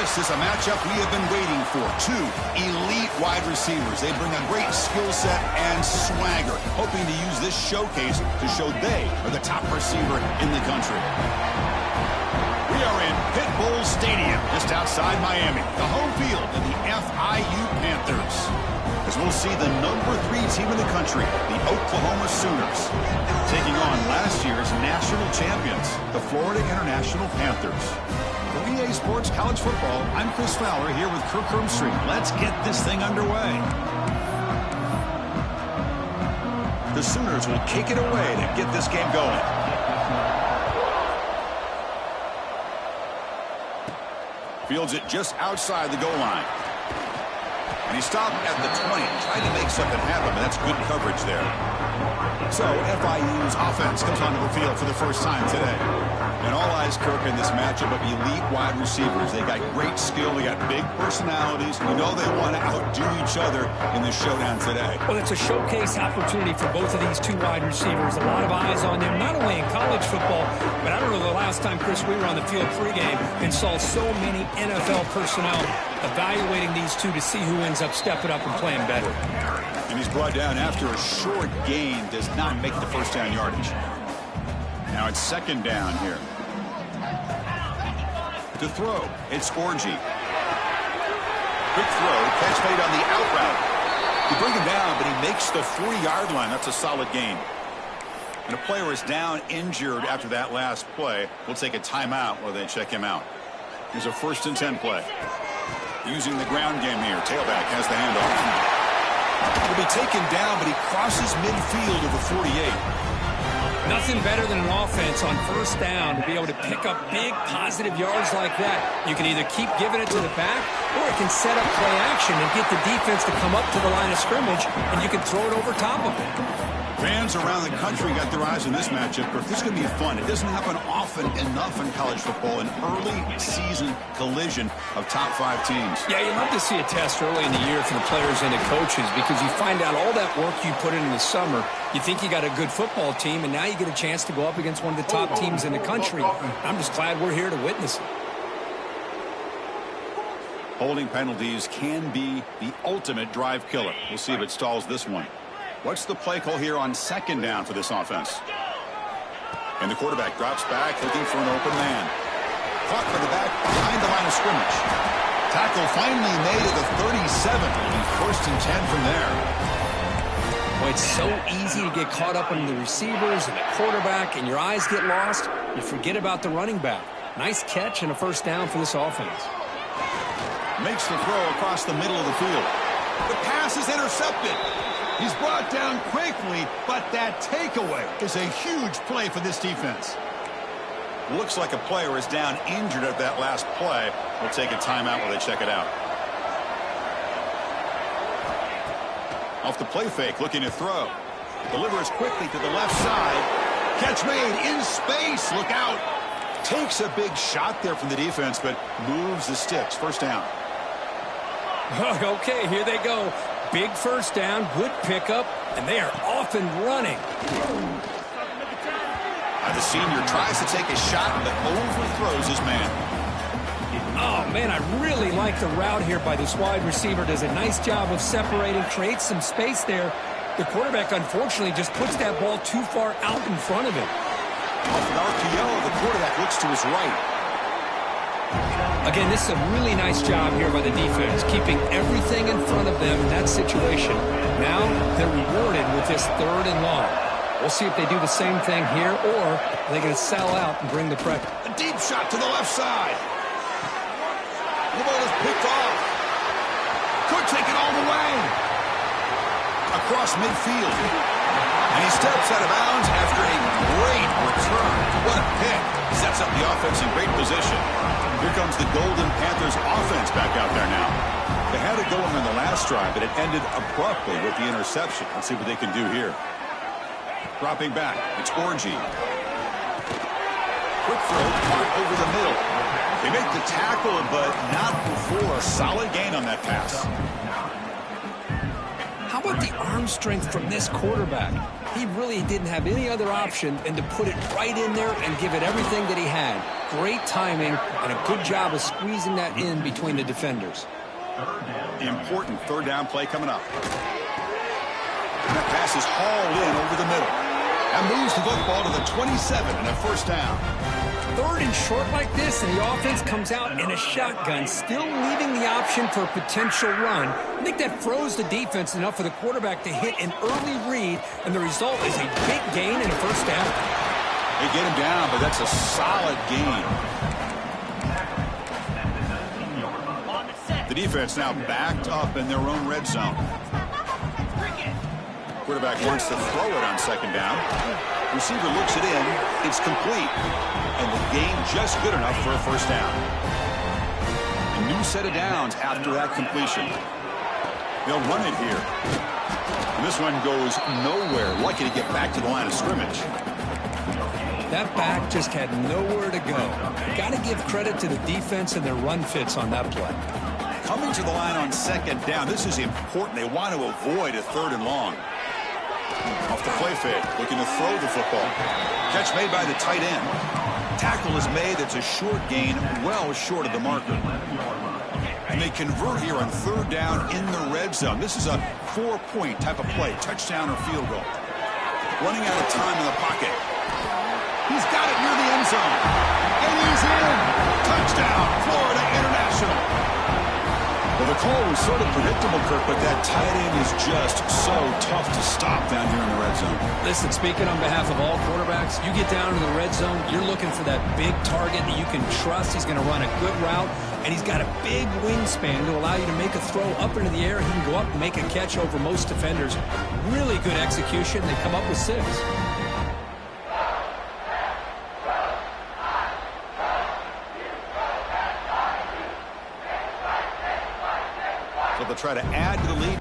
This is a matchup we have been waiting for. Two elite wide receivers. They bring a great skill set and swagger, hoping to use this showcase to show they are the top receiver in the country. We are in Pit Bull Stadium, just outside Miami, the home field of the FIU Panthers. As we'll see the number 3 team in the country, the Oklahoma Sooners, taking on last year's national champions, the Florida International Panthers. For EA Sports College Football, I'm Chris Fowler here with Kirk Hermstreet. Let's get this thing underway. The Sooners will kick it away to get this game going. Fields it just outside the goal line. And he stopped at the 20, trying to make something happen, but that's good coverage there. So FIU's offense comes onto the field for the first time today. And all eyes, Kirk, in this matchup of elite wide receivers. They got great skill. They got big personalities. You know they want to outdo each other in the showdown today. Well, it's a showcase opportunity for both of these two wide receivers. A lot of eyes on them, not only in college football, but I don't know the last time, Chris, we were on the field pregame and saw so many NFL personnel evaluating these two to see who ends up stepping up and playing better. And he's brought down after a short gain, does not make the first down yardage. Now it's second down here. To throw, it's Orgy. Quick throw, catch made on the out route. You bring him down, but he makes the 4-yard line. That's a solid gain. And a player is down injured after that last play. We'll take a timeout while they check him out. Here's a 1st and 10 play. Using the ground game here. Tailback has the handoff. He'll be taken down, but he crosses midfield of the 48. Nothing better than an offense on first down to be able to pick up big positive yards like that. You can either keep giving it to the back, or it can set up play action and get the defense to come up to the line of scrimmage, and you can throw it over top of it. Fans around the country got their eyes on this matchup, but this is going to be fun. It doesn't happen often enough in college football, an early season collision of top 5 teams. Yeah, you love to see a test early in the year for the players and the coaches, because you find out all that work you put in the summer. You think you got a good football team, and now you get a chance to go up against one of the top teams in the country. I'm just glad we're here to witness it. Holding penalties can be the ultimate drive killer. We'll see if it stalls this one. What's the play call here on second down for this offense? And the quarterback drops back, looking for an open man. Caught from the back behind the line of scrimmage. Tackle finally made at the 37. And 1st and 10 from there. Boy, it's so easy to get caught up in the receivers and the quarterback, and your eyes get lost. You forget about the running back. Nice catch and a 1st down for this offense. Makes the throw across the middle of the field. The pass is intercepted. He's brought down quickly, but that takeaway is a huge play for this defense. Looks like a player is down injured at that last play. We'll take a timeout while they check it out. Off the play fake, looking to throw. Delivers quickly to the left side. Catch made in space. Look out. Takes a big shot there from the defense, but moves the sticks. 1st down. Okay, here they go. Big 1st down, good pickup, and they are off and running. The senior tries to take a shot, but overthrows his man. Oh, man, I really like the route here by this wide receiver. Does a nice job of separating, creates some space there. The quarterback, unfortunately, just puts that ball too far out in front of him. Off an RPO, the quarterback looks to his right. Again, this is a really nice job here by the defense, keeping everything in front of them in that situation. Now they're rewarded with this 3rd and long. We'll see if they do the same thing here, or are they going to sell out and bring the pressure. A deep shot to the left side. The ball is picked off. Could take it all the way. Across midfield. And he steps out of bounds after a great return. What a pick. Sets up the offense in great position. Here comes the Golden Panthers offense back out there now. They had it going on the last drive, but it ended abruptly with the interception. Let's see what they can do here. Dropping back, it's Orgy. Quick throw, caught over the middle. They make the tackle, but not before. A solid gain on that pass. How about the arm arm strength from this quarterback. He really didn't have any other option than to put it right in there and give it everything that he had. Great timing and a good job of squeezing that in between the defenders. Important third down play coming up. And that pass is hauled in over the middle. And moves the football to the 27 and a first down. Third and short like this, and the offense comes out in a shotgun, still leaving the option for a potential run. I think that froze the defense enough for the quarterback to hit an early read, and the result is a big gain and a first down. They get him down, but that's a solid gain. The defense now backed up in their own red zone. Quarterback wants to throw it on second down. Receiver looks it in. It's complete. And the gain just good enough for a first down. A new set of downs after that completion. They'll run it here. And this one goes nowhere. Lucky to get back to the line of scrimmage. That back just had nowhere to go. Got to give credit to the defense and their run fits on that play. Coming to the line on second down. This is important. They want to avoid a third and long. Off the play fake, looking to throw the football. Catch made by the tight end. Tackle is made. It's a short gain, well short of the marker. And they convert here on third down in the red zone. This is a 4-point type of play, touchdown or field goal. Running out of time in the pocket. He's got it near the end zone. And he's in. Touchdown, Florida International. Well, the call was sort of predictable, Kirk, but that tight end is just so tough to stop down here in the red zone. Listen, speaking on behalf of all quarterbacks, you get down to the red zone, you're looking for that big target that you can trust. He's going to run a good route, and he's got a big wingspan to allow you to make a throw up into the air. He can go up and make a catch over most defenders. Really good execution. They come up with 6. So they'll try to add to the lead.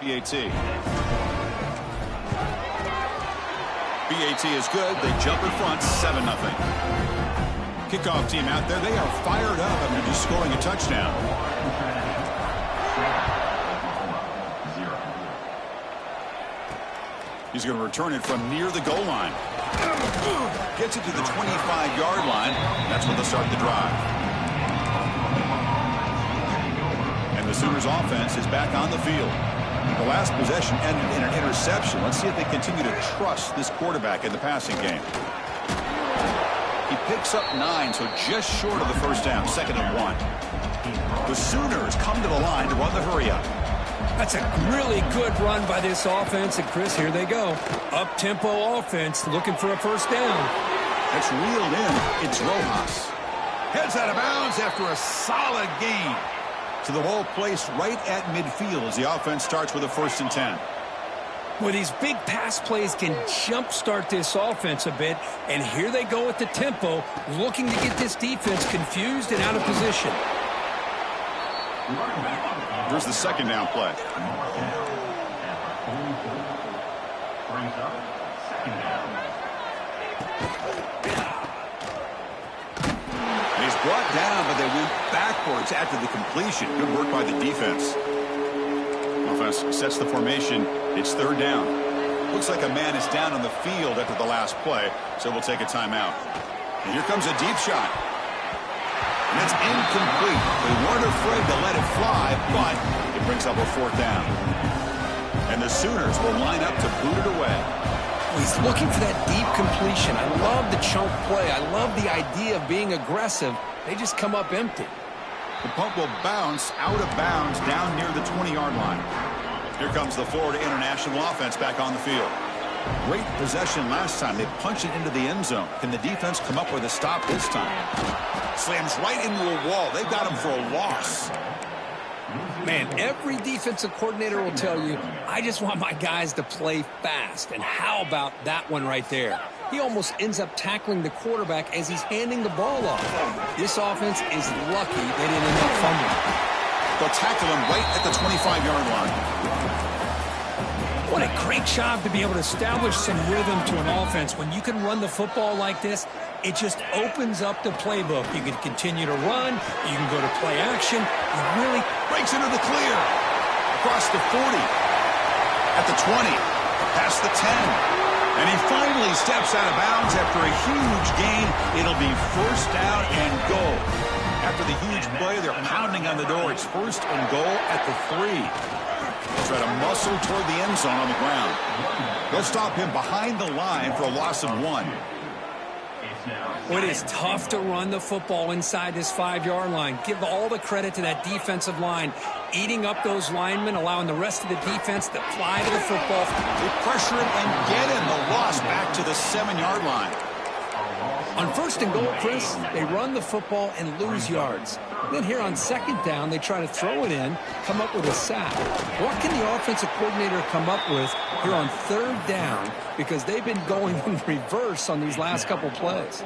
BAT. BAT is good. They jump in front, 7-0. Kickoff team out there. They are fired up after just scoring a touchdown. He's going to return it from near the goal line. Gets it to the 25-yard line. That's when they'll start the drive. And the Sooners offense is back on the field. The last possession ended in an interception. Let's see if they continue to trust this quarterback in the passing game. He picks up 9, so just short of the first down, 2nd and 1. The Sooners come to the line to run the hurry up. That's a really good run by this offense. And, Chris, here they go. Up-tempo offense looking for a first down. That's reeled in. It's Rojas. Heads out of bounds after a solid gain. So the ball placed right at midfield as the offense starts with a 1st and 10. Well, these big pass plays can jumpstart this offense a bit. And here they go at the tempo, looking to get this defense confused and out of position. Here's the 2nd down play. And he's brought down, but they went backwards after the completion. Good work by the defense. Offense sets the formation. It's 3rd down. Looks like a man is down on the field after the last play, so we'll take a timeout. And here comes a deep shot. And it's incomplete. They weren't afraid to let it fly, but it brings up a 4th down. And the Sooners will line up to boot it away. He's looking for that deep completion. I love the chunk play. I love the idea of being aggressive. They just come up empty. The punt will bounce out of bounds down near the 20-yard line. Here comes the Florida International offense back on the field. Great possession last time. They punched it into the end zone. Can the defense come up with a stop this time? Slams right into a wall. They've got him for a loss. Man, every defensive coordinator will tell you, I just want my guys to play fast. And how about that one right there? He almost ends up tackling the quarterback as he's handing the ball off. This offense is lucky they didn't end up fumbling. They'll tackle him right at the 25-yard line. doing a great job to be able to establish some rhythm to an offense. When you can run the football like this, it just opens up the playbook. You can continue to run. You can go to play action. It really breaks into the clear. Across the 40. At the 20. Past the 10. And he finally steps out of bounds after a huge gain. It'll be first down and goal. After the huge play, they're pounding on the door. It's first and goal at the 3. They'll try to muscle toward the end zone on the ground. They'll stop him behind the line for a loss of 1. Well, it is tough to run the football inside this 5-yard line. Give all the credit to that defensive line, eating up those linemen, allowing the rest of the defense to fly to the football. They pressure him and get him. The loss back to the 7-yard line. On first and goal, Chris, they run the football and lose yards. Then here on second down, they try to throw it in, come up with a sack. What can the offensive coordinator come up with here on third down? Because they've been going in reverse on these last couple plays.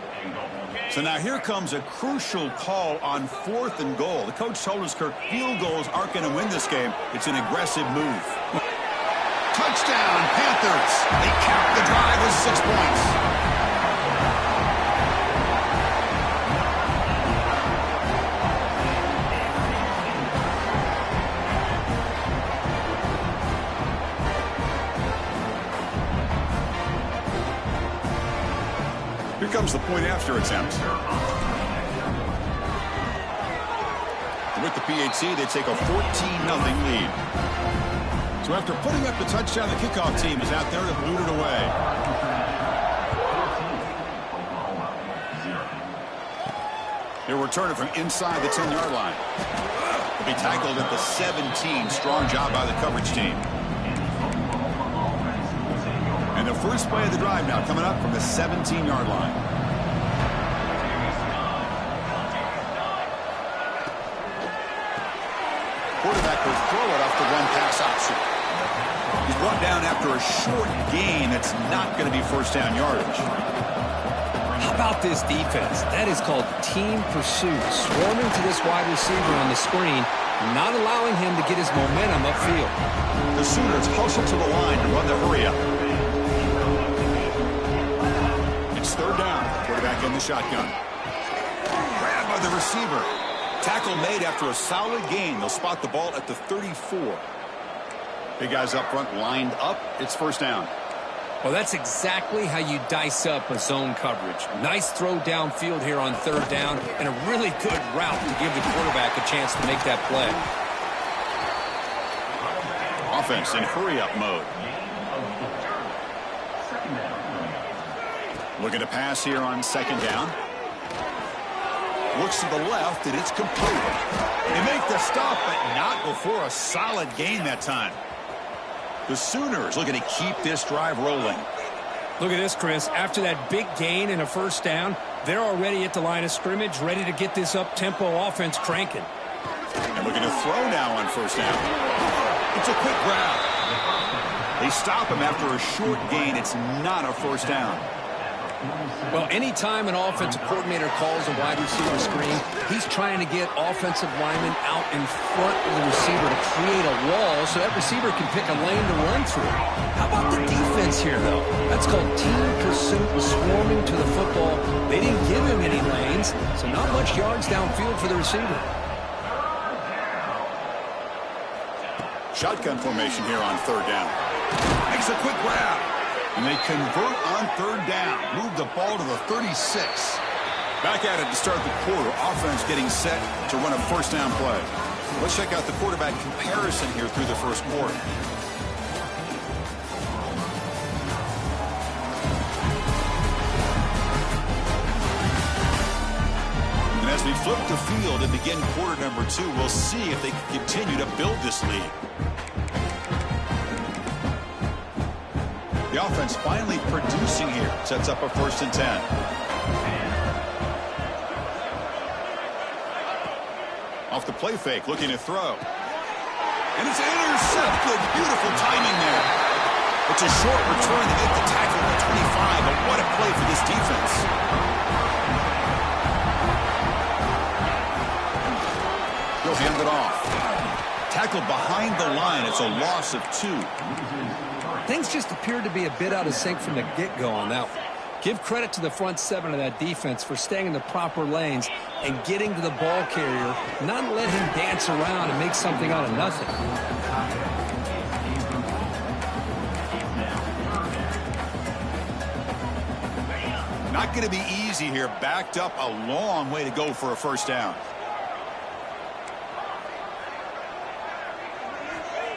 So now here comes a crucial call on fourth and goal. The coach told us, Kirk, field goals aren't going to win this game. It's an aggressive move. Touchdown, Panthers. They cap the drive with 6 points. Here comes the point after attempt. With the PAT, they take a 14-0 lead. So after putting up the touchdown, the kickoff team is out there to boot it away. They'll return it from inside the 10-yard line. They'll be tackled at the 17. Strong job by the coverage team. And the first play of the drive now coming up from the 17-yard line. Quarterback will throw it off the run-pass option. He's brought down after a short gain that's not going to be first down yardage. How about this defense? That is called team pursuit. Swarming to this wide receiver on the screen, not allowing him to get his momentum upfield. The Sooners hustle to the line to run the hurry-up. It's third down. Quarterback in the shotgun. Grabbed by the receiver. Tackle made after a solid gain. They'll spot the ball at the 34. Big guys up front lined up. It's first down. Well, that's exactly how you dice up a zone coverage. Nice throw downfield here on third down, and a really good route to give the quarterback a chance to make that play. Offense in hurry-up mode. Looking to pass here on second down. Looks to the left, and it's complete. They make the stop, but not before a solid gain that time. The Sooners looking to keep this drive rolling. Look at this, Chris. After that big gain and a first down, they're already at the line of scrimmage, ready to get this up-tempo offense cranking. And looking to throw now on first down. It's a quick grab. They stop him after a short gain. It's not a first down. Well, anytime an offensive coordinator calls a wide receiver screen, he's trying to get offensive linemen out in front of the receiver to create a wall so that receiver can pick a lane to run through. How about the defense here, though? That's called team pursuit, swarming to the football. They didn't give him any lanes, so not much yards downfield for the receiver. Shotgun formation here on third down. Makes a quick grab. And they convert on third down. Move the ball to the 36. Back at it to start the quarter. Offense getting set to run a first down play. Let's check out the quarterback comparison here through the first quarter. And as we flip the field and begin quarter number 2, we'll see if they can continue to build this lead. The offense finally producing here. Sets up a first and 10. Off the play fake, looking to throw. And it's intercepted. Beautiful timing there. It's a short return to make the tackle at the 25, but what a play for this defense. He'll hand it off. Tackled behind the line. It's a loss of 2. Things just appeared to be a bit out of sync from the get-go on that one. Give credit to the front seven of that defense for staying in the proper lanes and getting to the ball carrier, not let him dance around and make something out of nothing. Not going to be easy here. Backed up a long way to go for a first down.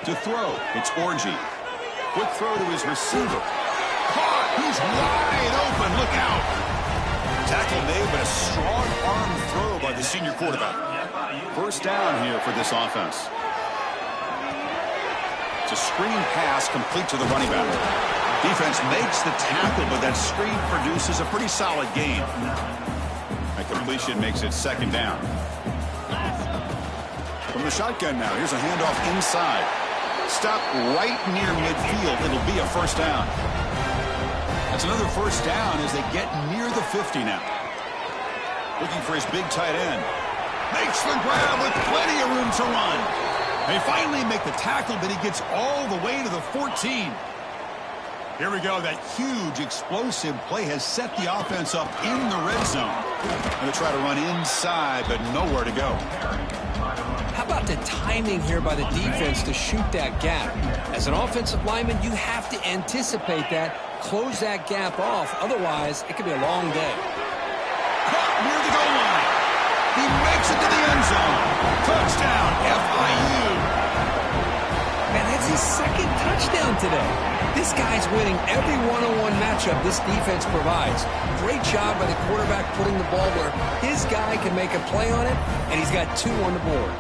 To throw, it's Orgy. Quick throw to his receiver. Caught. He's wide open. Look out. Tackle made, but a strong arm throw by the senior quarterback. First down here for this offense. It's a screen pass complete to the running back. Defense makes the tackle, but that screen produces a pretty solid gain. That completion makes it second down. From the shotgun now, here's a handoff inside. Stop right near midfield. It'll be a first down. That's another first down as they get near the 50 now. Looking for his big tight end. Makes the grab with plenty of room to run. They finally make the tackle, but he gets all the way to the 14. Here we go. That huge explosive play has set the offense up in the red zone. Going to try to run inside, but nowhere to go. How about the timing here by the defense to shoot that gap? As an offensive lineman, you have to anticipate that, close that gap off. Otherwise, it could be a long day. Caught near the goal line. He makes it to the end zone. Touchdown, FIU. Man, that's his second touchdown today. This guy's winning every one-on-one matchup this defense provides. Great job by the quarterback putting the ball where his guy can make a play on it, and he's got 2 on the board.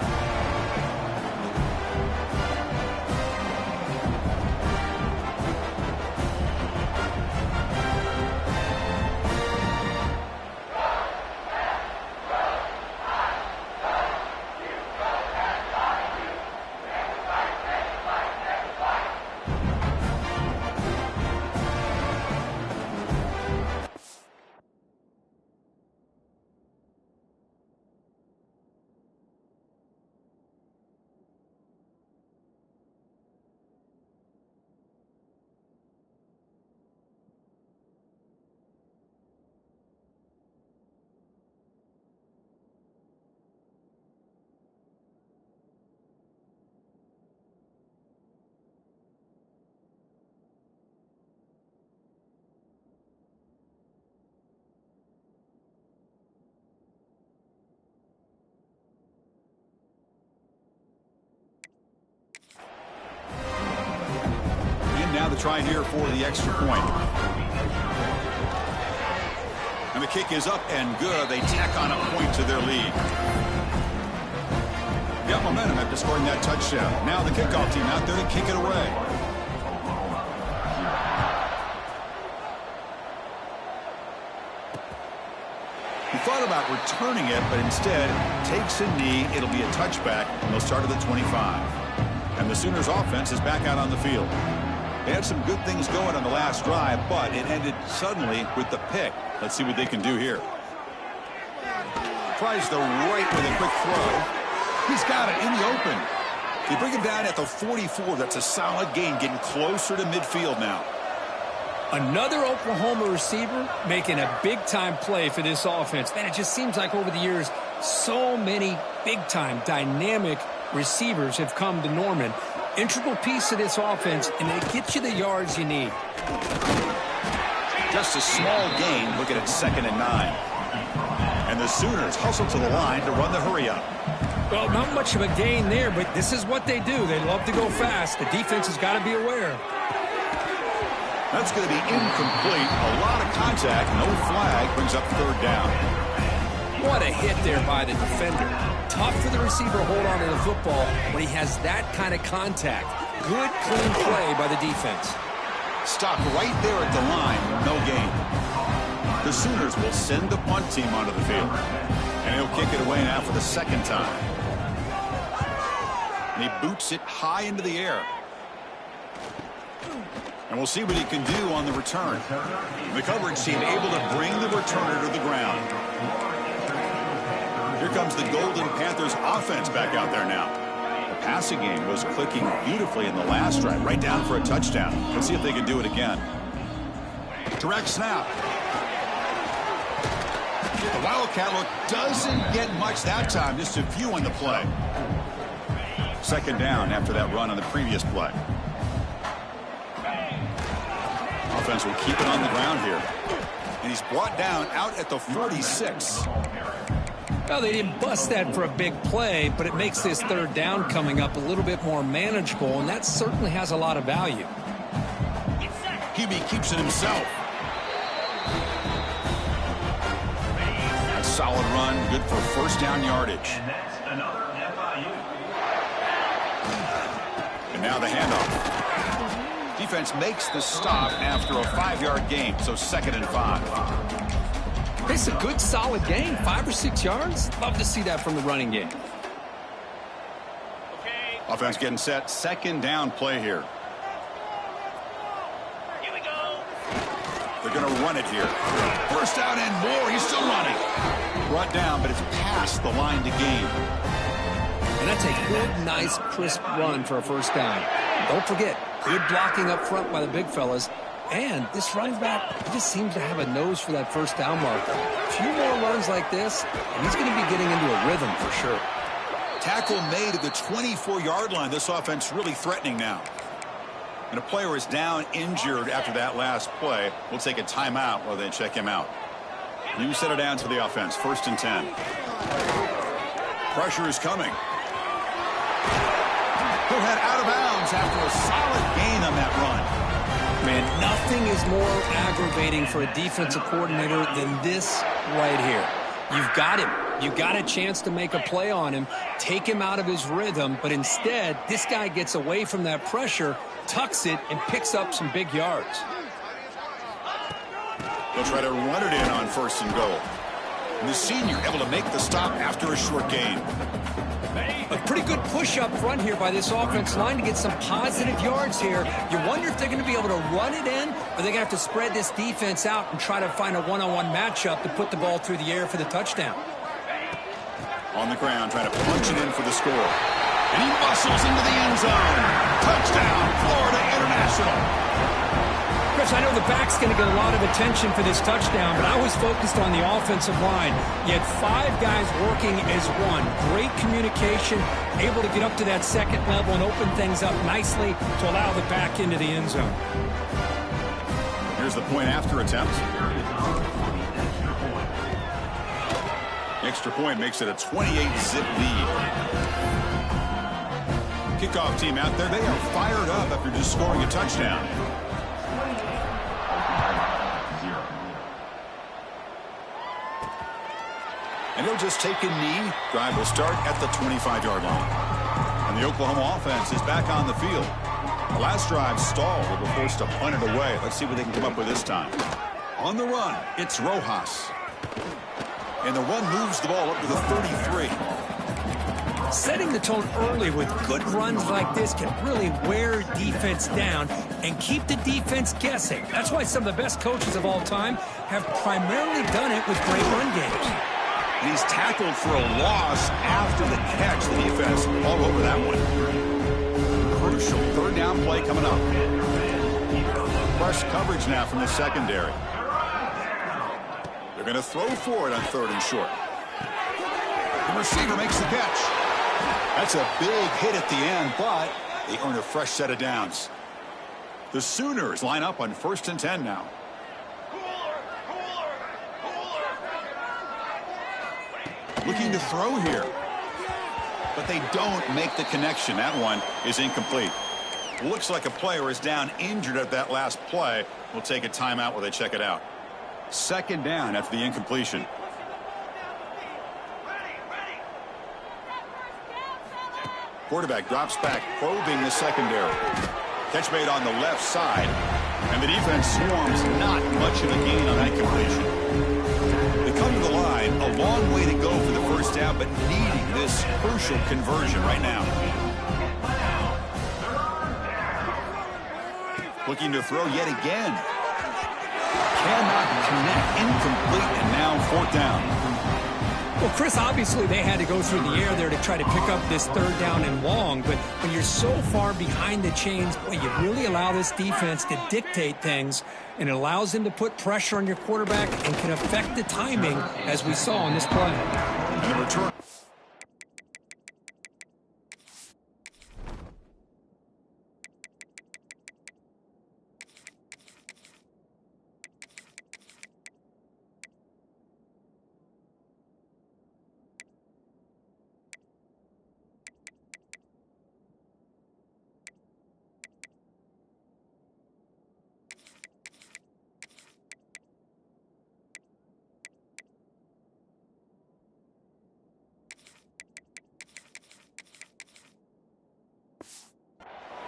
Now the try here for the extra point. And the kick is up and good. They tack on a point to their lead. Got momentum after scoring that touchdown. Now the kickoff team out there to kick it away. He thought about returning it, but instead takes a knee. It'll be a touchback, and they'll start at the 25. And the Sooners offense is back out on the field. They had some good things going on the last drive, but it ended suddenly with the pick. Let's see what they can do here. Tries the right with a quick throw. He's got it in the open. They bring him down at the 44. That's a solid gain, getting closer to midfield now. Another Oklahoma receiver making a big-time play for this offense. Man, it just seems like over the years, so many big-time, dynamic receivers have come to Norman. Integral piece of this offense, and they get you the yards you need. Just a small gain, looking at 2nd and 9. And the Sooners hustle to the line to run the hurry-up. Well, not much of a gain there, but this is what they do. They love to go fast. The defense has got to be aware. That's going to be incomplete. A lot of contact, no flag, brings up 3rd down. What a hit there by the defender. Tough for the receiver to hold on to the football when he has that kind of contact. Good, clean play by the defense. Stop right there at the line, no gain. The Sooners will send the punt team onto the field. And he'll kick it away now for the 2nd time. And he boots it high into the air. And we'll see what he can do on the return. The coverage team able to bring the returner to the ground. Here comes the Golden Panthers offense back out there now. The passing game was clicking beautifully in the last drive, right down for a touchdown. Let's see if they can do it again. Direct snap. The Wildcat look doesn't get much that time, just a few on the play. Second down after that run on the previous play. Offense will keep it on the ground here. And he's brought down out at the 46. Well, they didn't bust that for a big play, but it makes this third down coming up a little bit more manageable, and that certainly has a lot of value. QB keeps it himself. A solid run, good for first down yardage. And now the handoff. Defense makes the stop after a 5-yard gain, so 2nd and 5. It's a good, solid gain, 5 or 6 yards. Love to see that from the running game. Offense getting set, second down play here. Here we go. They're going to run it here. First down and more. He's still running. Brought down, but it's past the line to gain. And that's a good, nice, crisp run for a first down. Don't forget, good blocking up front by the big fellas. And this running back, he just seems to have a nose for that first down marker. A few more runs like this, and he's going to be getting into a rhythm for sure. Tackle made at the 24-yard line. This offense really threatening now. And a player is down injured after that last play. We'll take a timeout while they check him out. You set it down to the offense. 1st and 10. Pressure is coming. He'll head out of bounds after a solid gain on that run. Man, nothing is more aggravating for a defensive coordinator than this right here. You've got him. You've got a chance to make a play on him, take him out of his rhythm, but instead, this guy gets away from that pressure, tucks it, and picks up some big yards. They'll try to run it in on 1st and goal. And the senior able to make the stop after a short gain. A pretty good push up front here by this offense line to get some positive yards here. You wonder if they're going to be able to run it in, or they're going to have to spread this defense out and try to find a one-on-one matchup to put the ball through the air for the touchdown. On the ground, trying to punch it in for the score. And he muscles into the end zone. Touchdown, Florida International. Chris, I know the back's going to get a lot of attention for this touchdown, but I was focused on the offensive line. You had 5 guys working as one. Great communication, able to get up to that second level and open things up nicely to allow the back into the end zone. Here's the point after attempt. Extra point makes it a 28-zip lead. Kickoff team out there, they are fired up after just scoring a touchdown. And he'll just take a knee. Drive will start at the 25-yard line. And the Oklahoma offense is back on the field. The last drive stalled. They were forced to punt it away. Let's see what they can come up with this time. On the run, it's Rojas. And the run moves the ball up to the 33. Setting the tone early with good runs like this can really wear defense down and keep the defense guessing. That's why some of the best coaches of all time have primarily done it with great run games. And he's tackled for a loss after the catch. The defense all over that one. Crucial third down play coming up. Fresh coverage now from the secondary. They're going to throw for it on 3rd and short. The receiver makes the catch. That's a big hit at the end, but they earn a fresh set of downs. The Sooners line up on 1st and 10 now. Looking to throw here. But they don't make the connection. That one is incomplete. Looks like a player is down injured at that last play. We'll take a timeout while they check it out. 2nd down after the incompletion. Quarterback drops back, probing the secondary. Catch made on the left side. And the defense swarms, not much of a gain on that completion. They come to the line, a long way to go for the first down, but needing this crucial conversion right now. Looking to throw yet again. Cannot connect, incomplete, and now 4th down. Well, Chris, obviously they had to go through the air there to try to pick up this third down and long, but when you're so far behind the chains, boy, you really allow this defense to dictate things, and it allows them to put pressure on your quarterback and can affect the timing, as we saw in this play. And the return.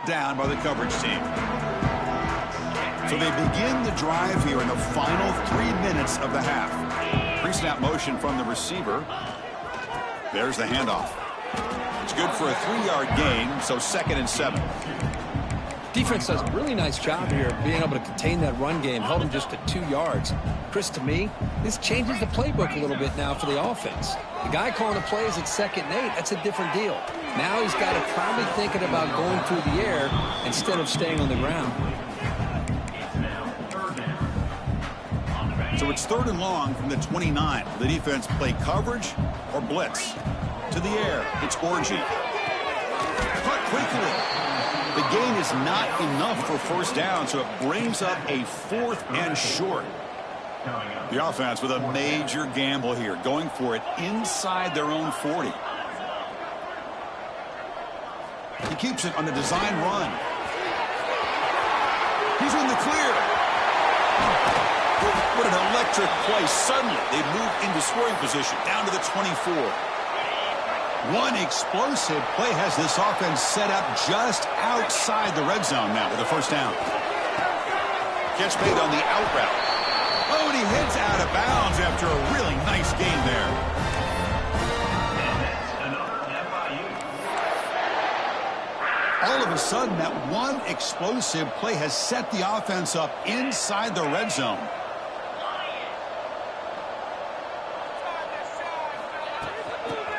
Down by the coverage team. So they begin the drive here in the final 3 minutes of the half. Pre-snap motion from the receiver. There's the handoff. It's good for a 3-yard gain, so 2nd and 7. Defense does a really nice job here of being able to contain that run game, held them just to 2 yards. Chris, to me, this changes the playbook a little bit now for the offense. The guy calling the plays at 2nd and 8, that's a different deal. Now he's got to probably thinking about going through the air instead of staying on the ground. So it's 3rd and long from the 29. The defense play coverage or blitz. To the air, it's Orgy. Cut quickly. The gain is not enough for 1st down, so it brings up a 4th and short. The offense with a major gamble here, going for it inside their own 40. He keeps it on the design run. He's in the clear. What an electric play. Suddenly, they move into scoring position, down to the 24. One explosive play has this offense set up just outside the red zone now with a 1st down. Catch made on the out route. Oh, and he heads out of bounds after a really nice gain there. All of a sudden, that one explosive play has set the offense up inside the red zone.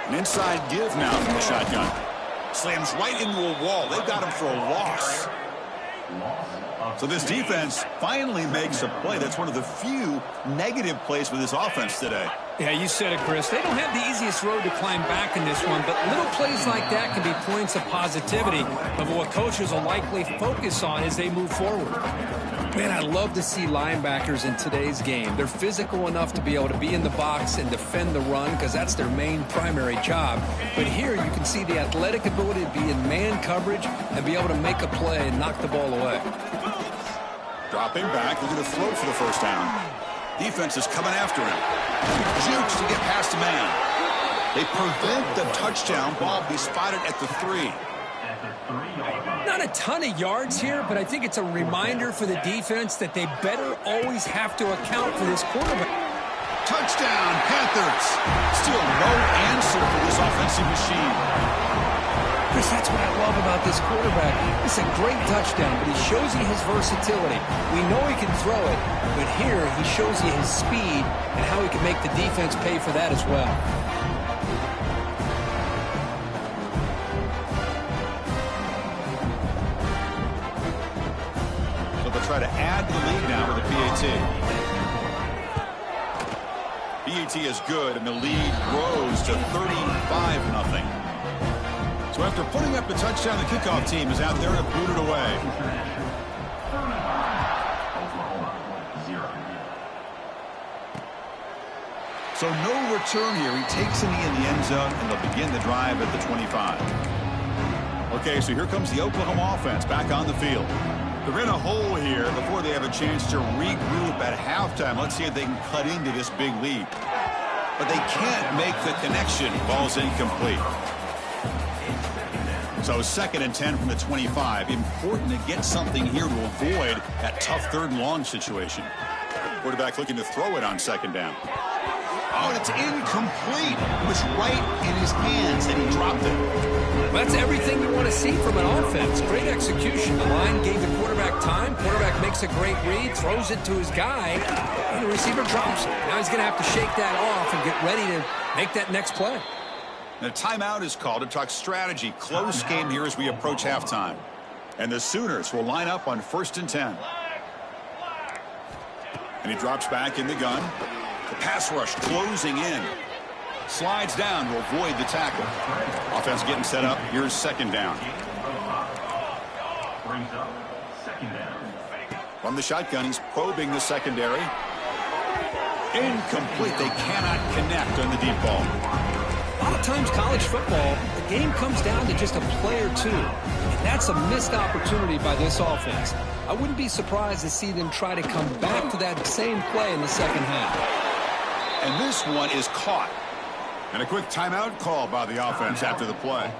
An inside give now from the shotgun. Slams right into a wall. They've got him for a loss. So this defense finally makes a play. That's one of the few negative plays for this offense today. Yeah, you said it, Chris. They don't have the easiest road to climb back in this one, but little plays like that can be points of positivity of what coaches will likely focus on as they move forward. Man, I love to see linebackers in today's game. They're physical enough to be able to be in the box and defend the run because that's their main primary job. But here you can see the athletic ability to be in man coverage and be able to make a play and knock the ball away. Dropping back, looking to throw for the 1st down. Defense is coming after him. Jukes to get past a man. They prevent the touchdown. Ball be spotted at the 3. Not a ton of yards here, but I think it's a reminder for the defense that they better always have to account for this quarterback. Touchdown, Panthers. Still no answer for this offensive machine. Chris, that's what I love about this quarterback. It's a great touchdown, but he shows you his versatility. We know he can throw it, but here he shows you his speed and how he can make the defense pay for that as well. So they'll try to add to the lead now with a PAT. PAT is good, and the lead grows to 35-0. So after putting up the touchdown, the kickoff team is out there to boot it away. So no return here. He takes in the end zone, and they'll begin the drive at the 25. Okay, so here comes the Oklahoma offense back on the field. They're in a hole here before they have a chance to regroup at halftime. Let's see if they can cut into this big lead. But they can't make the connection. Ball's incomplete. So 2nd and 10 from the 25. Important to get something here to avoid that tough 3rd and long situation. Quarterback looking to throw it on 2nd down. Oh, and it's incomplete. It was right in his hands, and he dropped it. Well, that's everything you want to see from an offense. Great execution. The line gave the quarterback time. Quarterback makes a great read, throws it to his guy, and the receiver drops it. Now he's going to have to shake that off and get ready to make that next play. The timeout is called to talk strategy. Close game here as we approach halftime. And the Sooners will line up on 1st and 10. And he drops back in the gun. The pass rush closing in. Slides down to avoid the tackle. Offense getting set up. Here's 2nd down. From the shotgun, he's probing the secondary. Incomplete. They cannot connect on the deep ball. A lot of times college football, the game comes down to just a play or two. And that's a missed opportunity by this offense. I wouldn't be surprised to see them try to come back to that same play in the second half. And this one is caught. And a quick timeout call by the offense after the play.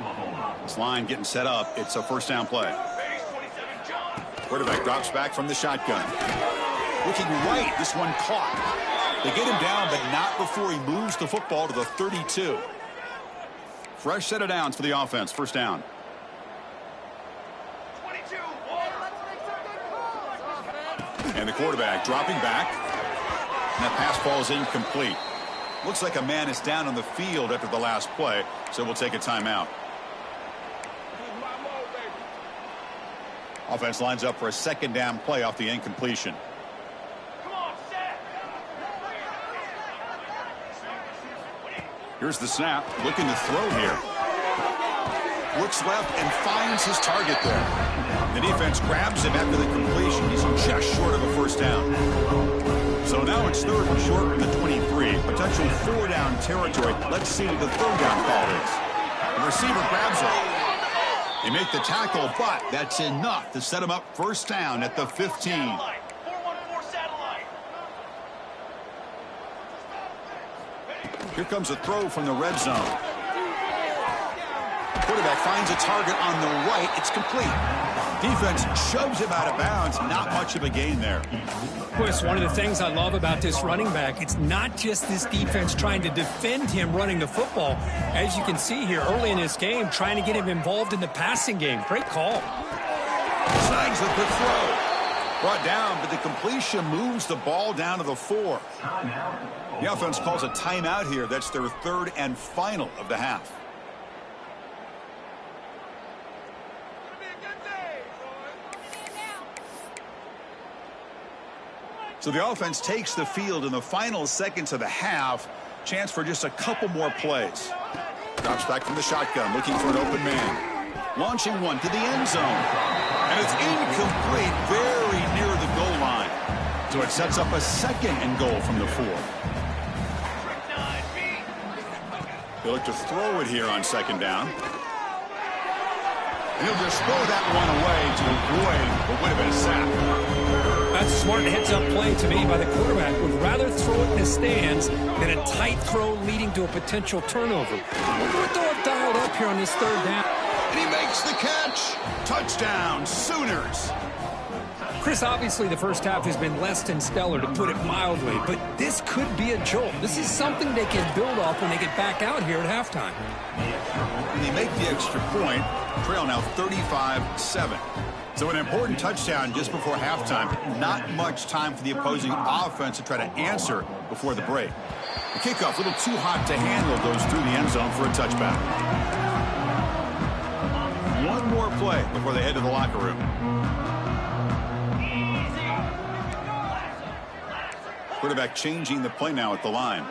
This line getting set up. It's a 1st down play. Quarterback drops back from the shotgun. Looking right. This one caught. They get him down, but not before he moves the football to the 32. Fresh set of downs for the offense. 1st down. And the quarterback dropping back. And that pass falls incomplete. Looks like a man is down on the field after the last play, so we'll take a timeout. Offense lines up for a 2nd down play off the incompletion. Here's the snap. Looking to throw here. Looks left and finds his target there. The defense grabs him after the completion. He's just short of a 1st down. So now it's 3rd and short from the 23. Potential 4-down territory. Let's see what the 3rd down call is. The receiver grabs it. They make the tackle, but that's enough to set him up 1st down at the 15. Here comes a throw from the red zone. Quarterback finds a target on the right. It's complete. Defense shoves him out of bounds. Not much of a gain there. Chris, one of the things I love about this running back, it's not just this defense trying to defend him running the football. As you can see here early in this game, trying to get him involved in the passing game. Great call. Snags with the throw. Brought down, but the completion moves the ball down to the 4. The offense calls a timeout here. That's their 3rd and final of the half. So the offense takes the field in the final seconds of the half. Chance for just a couple more plays. Drops back from the shotgun, looking for an open man. Launching one to the end zone. And it's incomplete, very near the goal line. So it sets up a 2nd and goal from the 4. They look to throw it here on 2nd down. And he'll just throw that one away to avoid what would have been a sack. That's a smart heads-up play to me by the quarterback. Would rather throw it in the stands than a tight throw leading to a potential turnover. What do I dialed up here on this 3rd down? And he makes the catch. Touchdown, Sooners. Chris, obviously the first half has been less than stellar, to put it mildly, but this could be a jolt. This is something they can build off when they get back out here at halftime. And they make the extra point. Trail now 35-7. So an important touchdown just before halftime. Not much time for the opposing offense to try to answer before the break. The kickoff, a little too hot to handle, goes through the end zone for a touchback. One more play before they head to the locker room. Quarterback changing the play now at the line.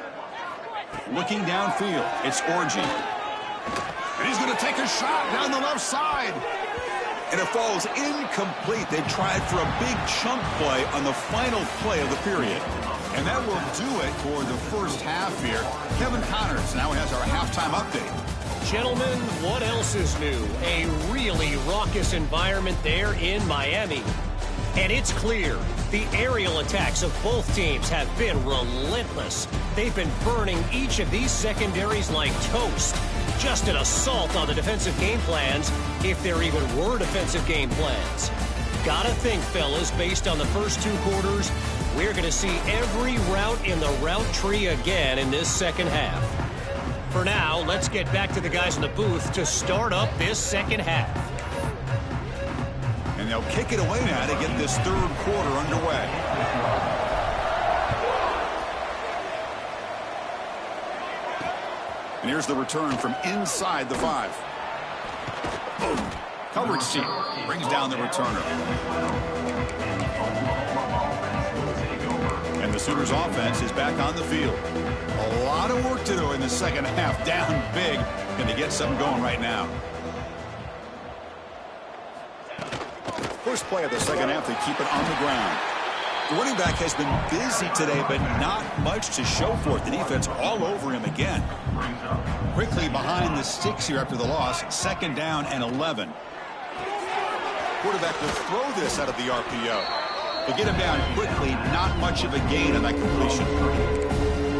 Looking downfield, it's Orji. And he's going to take a shot down the left side. And it falls incomplete. They tried for a big chunk play on the final play of the period. And that will do it for the first half here. Kevin Connors now has our halftime update. Gentlemen, what else is new? A really raucous environment there in Miami. And it's clear, the aerial attacks of both teams have been relentless. They've been burning each of these secondaries like toast. Just an assault on the defensive game plans, if there even were defensive game plans. Gotta think, fellas, based on the first 2 quarters, we're going to see every route in the route tree again in this second half. For now, let's get back to the guys in the booth to start up this second half. And they'll kick it away now to get this third quarter underway. And here's the return from inside the 5. Coverage team brings down the returner. And the Sooners offense is back on the field. A lot of work to do in the second half. Down big. Going to get something going right now. First play of the second half, they keep it on the ground. The running back has been busy today, but not much to show for it. The defense all over him again. Quickly behind the sticks here after the loss. Second down and 11. Quarterback will throw this out of the RPO. They get him down quickly. Not much of a gain on that completion.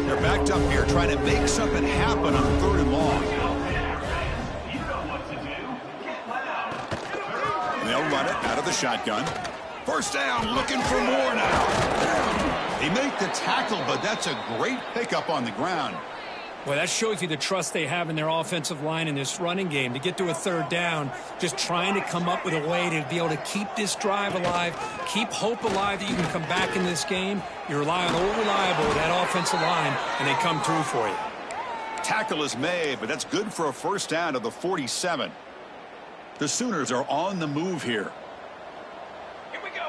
They're backed up here trying to make something happen on 3rd and long. And they'll run it out of the shotgun. First down, looking for more now. They make the tackle, but that's a great pickup on the ground. Well, that shows you the trust they have in their offensive line in this running game. To get to a 3rd down, just trying to come up with a way to be able to keep this drive alive, keep hope alive that you can come back in this game. You rely on old reliable, that offensive line, and they come through for you. Tackle is made, but that's good for a first down to the 47. The Sooners are on the move here. Here we go.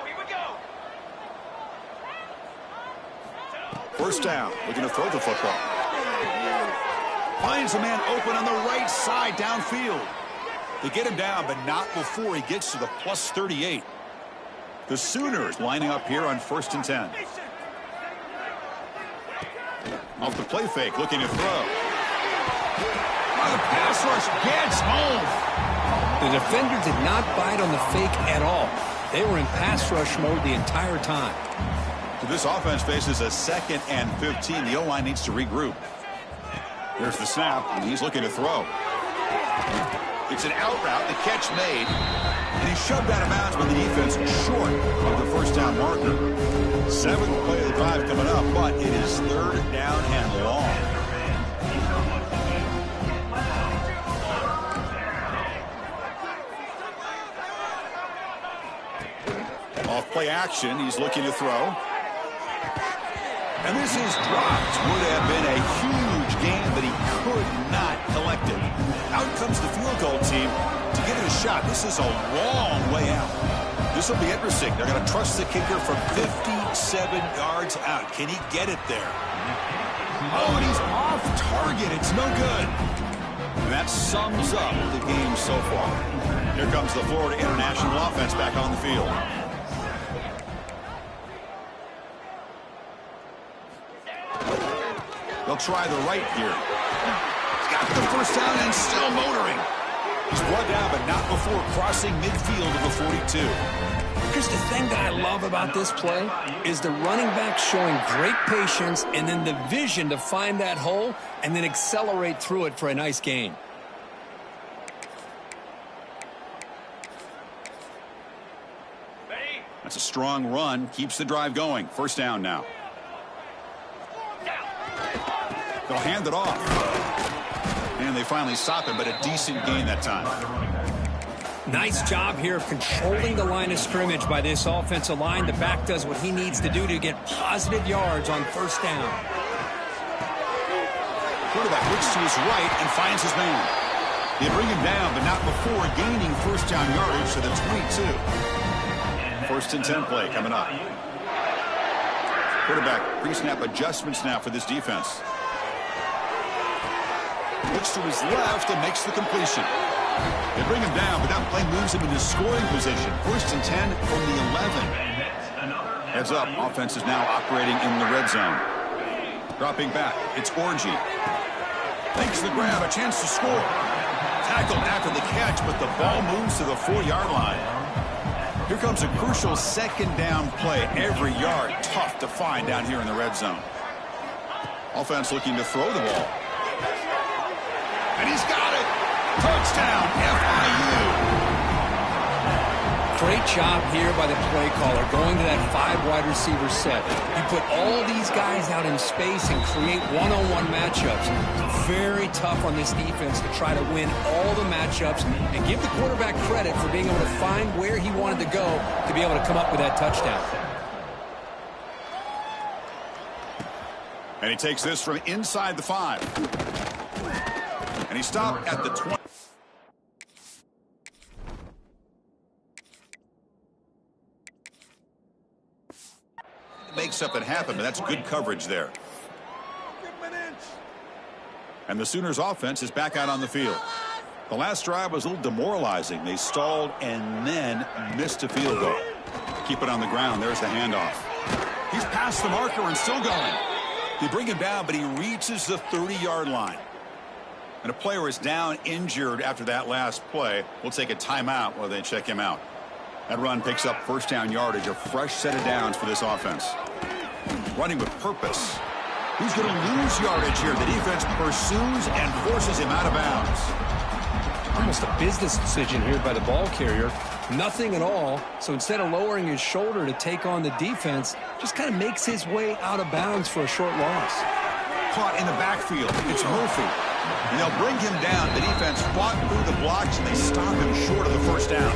First down, looking to throw the football. Finds a man open on the right side downfield. They get him down, but not before he gets to the plus 38. The Sooners lining up here on 1st and 10. Off the play fake, looking to throw. Oh, the pass rush gets home. The defender did not bite on the fake at all. They were in pass rush mode the entire time. So this offense faces a 2nd and 15. The O-line needs to regroup. Here's the snap, and he's looking to throw. It's an out route, the catch made, and he's shoved out of bounds with the defense short of the first down marker. 7th play of the drive coming up, but it is 3rd down and long. Off play action, he's looking to throw. And this is dropped. Would have been a huge gain, but he could not collect it. Out comes the field goal team to give it a shot. This is a long way out. This will be interesting. They're going to trust the kicker from 57 yards out. Can he get it there? Oh, and he's off target. It's no good. And that sums up the game so far. Here comes the Florida International offense back on the field. They'll try the right here. He's got the first down and still motoring. He's brought down, but not before crossing midfield of the 42. Here's the thing that I love about this play is the running back showing great patience and then the vision to find that hole and then accelerate through it for a nice gain. That's a strong run. Keeps the drive going. First down now. They'll hand it off. And they finally stop him, but a decent gain that time. Nice job here of controlling the line of scrimmage by this offensive line. The back does what he needs to do to get positive yards on first down. Quarterback looks to his right and finds his man. They bring him down, but not before gaining first down yardage to the 22. 1st and 10 play coming up. Quarterback pre-snap adjustments now for this defense. Looks to his left and makes the completion. They bring him down, but that play moves him into scoring position. 1st and 10 from the 11. Heads up, offense is now operating in the red zone. Dropping back, it's Orgy. Makes the grab, a chance to score. Tackled after the catch, but the ball moves to the 4-yard line. Here comes a crucial 2nd down play. Every yard tough to find down here in the red zone. Offense looking to throw the ball. And he's got it. Touchdown, FIU. Great job here by the play caller going to that 5 wide receiver set. You put all these guys out in space and create one-on-one matchups. Very tough on this defense to try to win all the matchups and give the quarterback credit for being able to find where he wanted to go to be able to come up with that touchdown. And he takes this from inside the 5. And he stopped at the 20. Make something happen, but that's good coverage there. And the Sooners offense is back out on the field. The last drive was a little demoralizing. They stalled and then missed a field goal. Keep it on the ground. There's the handoff. He's past the marker and still going. They bring him down, but he reaches the 30-yard line. And a player is down injured after that last play. We'll take a timeout while they check him out. That run picks up first down yardage, a fresh set of downs for this offense. Running with purpose. Who's going to lose yardage here? The defense pursues and forces him out of bounds. Almost a business decision here by the ball carrier. Nothing at all. So instead of lowering his shoulder to take on the defense, just kind of makes his way out of bounds for a short loss. Caught in the backfield. It's Murphy. And they'll bring him down. The defense fought through the blocks, and they stop him short of the first down.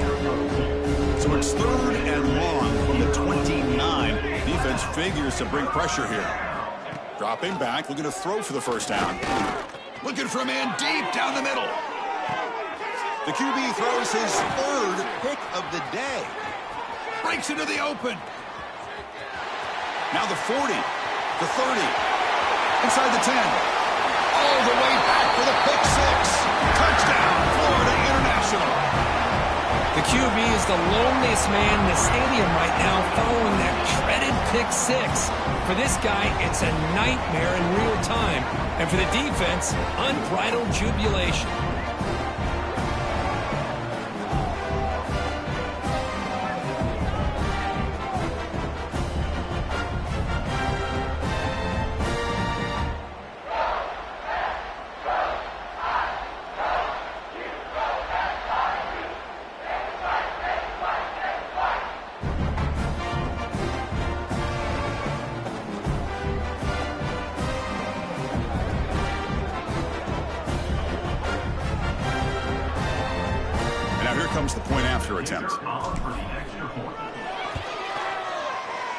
So it's 3rd and long from the 29. Defense figures to bring pressure here. Dropping back, looking to throw for the first down. Looking for a man deep down the middle. The QB throws his 3rd pick of the day. Breaks into the open. Now the 40, the 30, inside the 10. All the way back for the pick 6. Touchdown, Florida International. The QB is the loneliest man in the stadium right now following that dreaded pick 6. For this guy, it's a nightmare in real time. And for the defense, unbridled jubilation. Comes the point after attempt.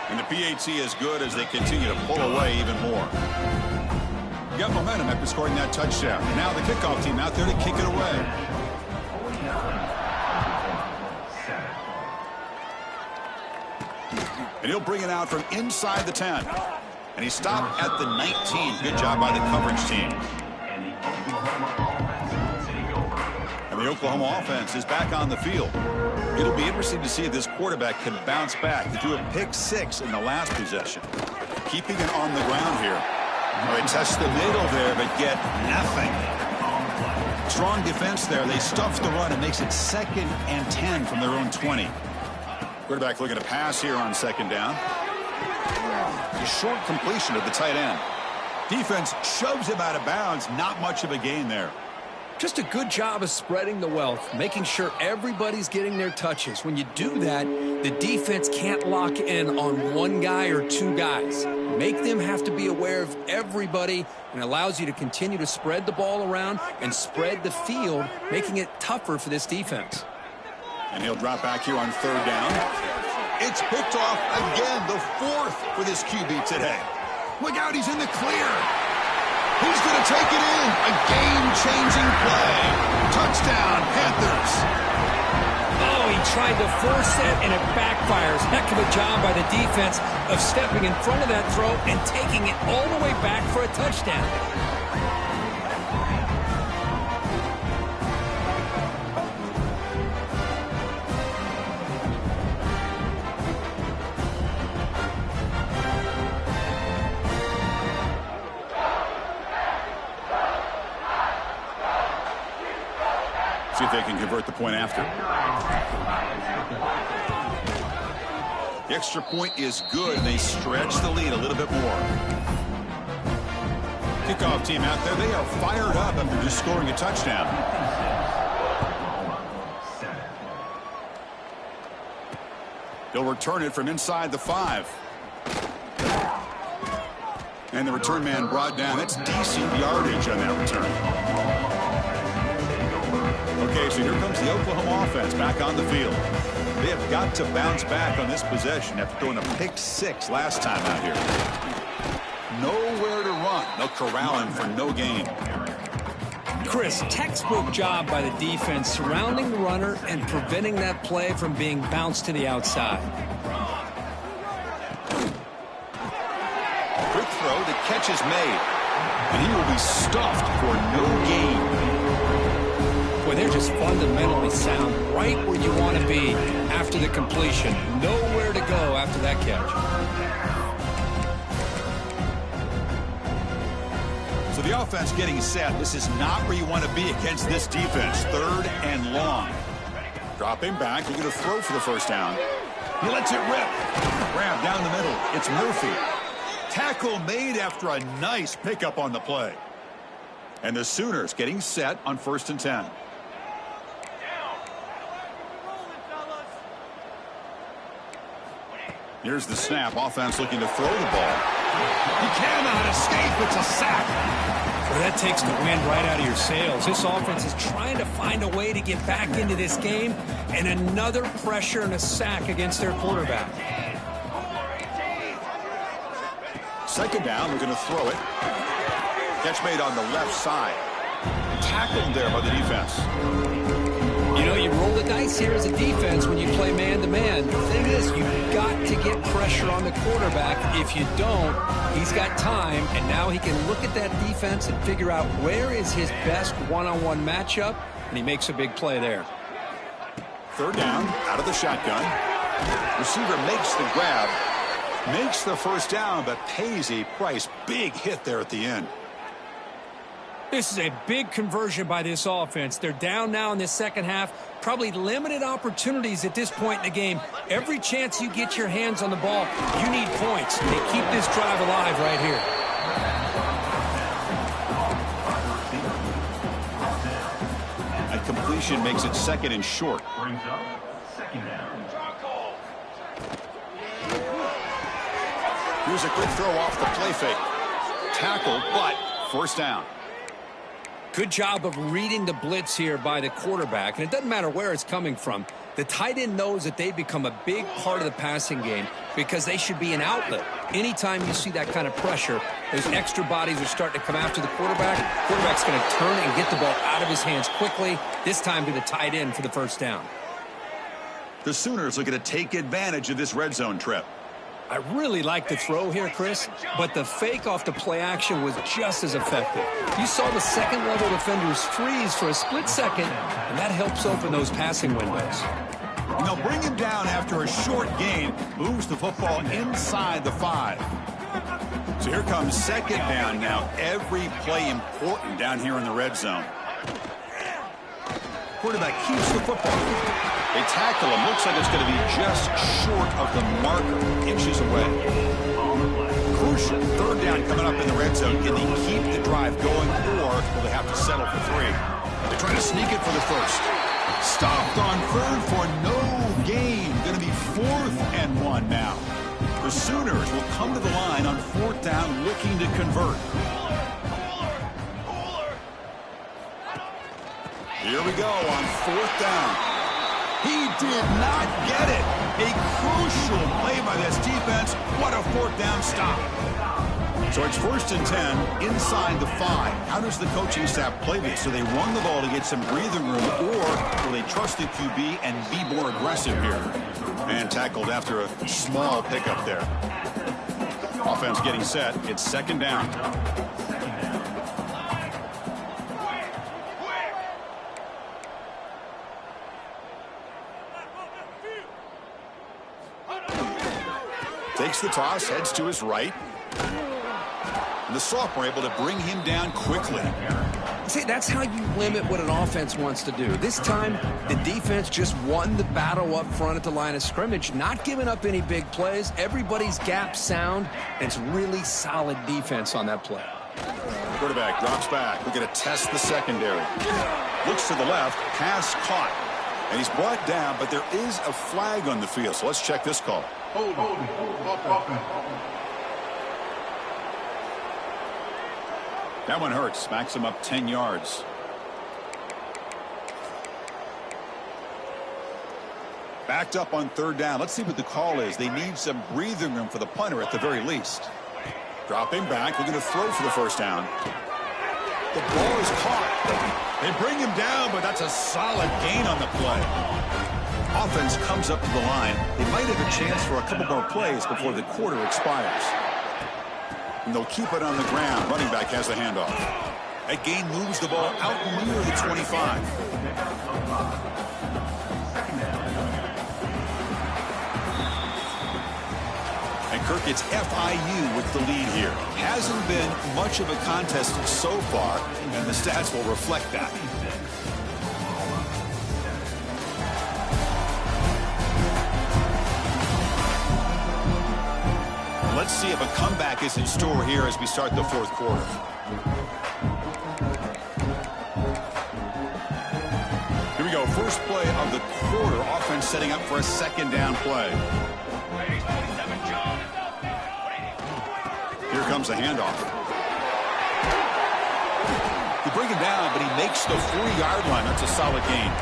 And the PAT is good as they continue to pull away even more. You got momentum after scoring that touchdown. And now the kickoff team out there to kick it away. And he'll bring it out from inside the 10. And he stopped at the 19. Good job by the coverage team. The Oklahoma offense is back on the field. It'll be interesting to see if this quarterback can bounce back. They threw a pick 6 in the last possession. Keeping it on the ground here. Well, they test the middle there, but get nothing. Strong defense there. They stuff the run. It makes it 2nd and 10 from their own 20. Quarterback looking to pass here on 2nd down. A short completion of the tight end. Defense shoves him out of bounds. Not much of a gain there. Just a good job of spreading the wealth, making sure everybody's getting their touches. When you do that, the defense can't lock in on one guy or 2 guys. Make them have to be aware of everybody, and allows you to continue to spread the ball around and spread the field, making it tougher for this defense. And he'll drop back here on 3rd down. It's picked off again, the 4th for this QB today. Look out, he's in the clear. He's going to take it in. A game-changing play. Touchdown, Panthers. Oh, he tried to force it, and it backfires. Heck of a job by the defense of stepping in front of that throw and taking it all the way back for a touchdown. See if they can convert the point after. The extra point is good, and they stretch the lead a little bit more. Kickoff team out there, they are fired up after just scoring a touchdown. He'll return it from inside the 5. And the return man brought down. That's decent yardage on that return. Okay, so here comes the Oklahoma offense back on the field. They have got to bounce back on this possession after throwing a pick 6 last time out here. Nowhere to run. They'll corral him for no gain. Chris, textbook job by the defense surrounding the runner and preventing that play from being bounced to the outside. Quick throw, the catch is made. And he will be stuffed for no gain. Boy, they're just fundamentally sound, right where you want to be after the completion. Nowhere to go after that catch. So the offense getting set. This is not where you want to be against this defense. 3rd and long. Drop him back. You're going to throw for the first down. He lets it rip. Grab down the middle. It's Murphy. Tackle made after a nice pickup on the play. And the Sooners getting set on 1st and 10. Here's the snap. Offense looking to throw the ball. He cannot escape. It's a sack. Well, that takes the wind right out of your sails. This offense is trying to find a way to get back into this game, and another pressure and a sack against their quarterback. 2nd down. We're going to throw it. Catch made on the left side. Tackled there by the defense. You know, you roll the dice here as a defense when you play man-to-man. The thing is, you've got to get pressure on the quarterback. If you don't, he's got time, and now he can look at that defense and figure out where is his best one-on-one matchup, and he makes a big play there. 3rd down, out of the shotgun. Receiver makes the grab, makes the first down, but pays a price. Big hit there at the end. This is a big conversion by this offense. They're down now in this second half. Probably limited opportunities at this point in the game. Every chance you get your hands on the ball, you need points. They keep this drive alive right here. A completion makes it 2nd and short. Here's a quick throw off the play fake. Tackled, but 1st down. Good job of reading the blitz here by the quarterback, and it doesn't matter where it's coming from. The tight end knows that they become a big part of the passing game because they should be an outlet. Anytime you see that kind of pressure, those extra bodies are starting to come after the quarterback. Quarterback's going to turn and get the ball out of his hands quickly, this time to the tight end for the 1st down. The Sooners looking to take advantage of this red zone trip. I really like the throw here, Chris, but the fake off the play action was just as effective. You saw the second-level defenders freeze for a split second, and that helps open those passing windows. And they'll bring him down after a short gain, moves the football inside the 5. So here comes 2nd down now. Every play important down here in the red zone. Quarterback keeps the football. They tackle him. Looks like it's going to be just short of the marker, inches away. Crucial 3rd down coming up in the red zone. Can they keep the drive going, or will they have to settle for 3? They try to sneak it for the 1st. Stopped on 3rd for no gain. Going to be 4th and 1 now. The Sooners will come to the line on 4th down, looking to convert. Here we go on 4th down. He did not get it. A crucial play by this defense. What a 4th down stop. So it's 1st and 10 inside the 5. How does the coaching staff play this? Do they run the ball to get some breathing room, or will they trust the QB and be more aggressive here? And tackled after a small pickup there. Offense getting set. It's 2nd down. Takes the toss, heads to his right. And the sophomore able to bring him down quickly. See, that's how you limit what an offense wants to do. This time, the defense just won the battle up front at the line of scrimmage, not giving up any big plays. Everybody's gap sound, and it's really solid defense on that play. Quarterback drops back. We're going to test the secondary. Looks to the left, pass caught. And he's brought down, but there is a flag on the field. So let's check this call. Hold offense. That one hurts. Smacks him up 10 yards. Backed up on third down. Let's see what the call is. They need some breathing room for the punter at the very least. Dropping back. Looking to throw for the first down. The ball is caught. They bring him down, but that's a solid gain on the play. Offense comes up to the line. They might have a chance for a couple more plays before the quarter expires. And they'll keep it on the ground. Running back has the handoff. That gain moves the ball out near the 25. Kirk gets FIU with the lead here. Hasn't been much of a contest so far, and the stats will reflect that. Let's see if a comeback is in store here as we start the fourth quarter. Here we go. First play of the quarter. Offense setting up for a second down play. Here comes the handoff. They bring him down, but he makes the 4-yard line. That's a solid gain.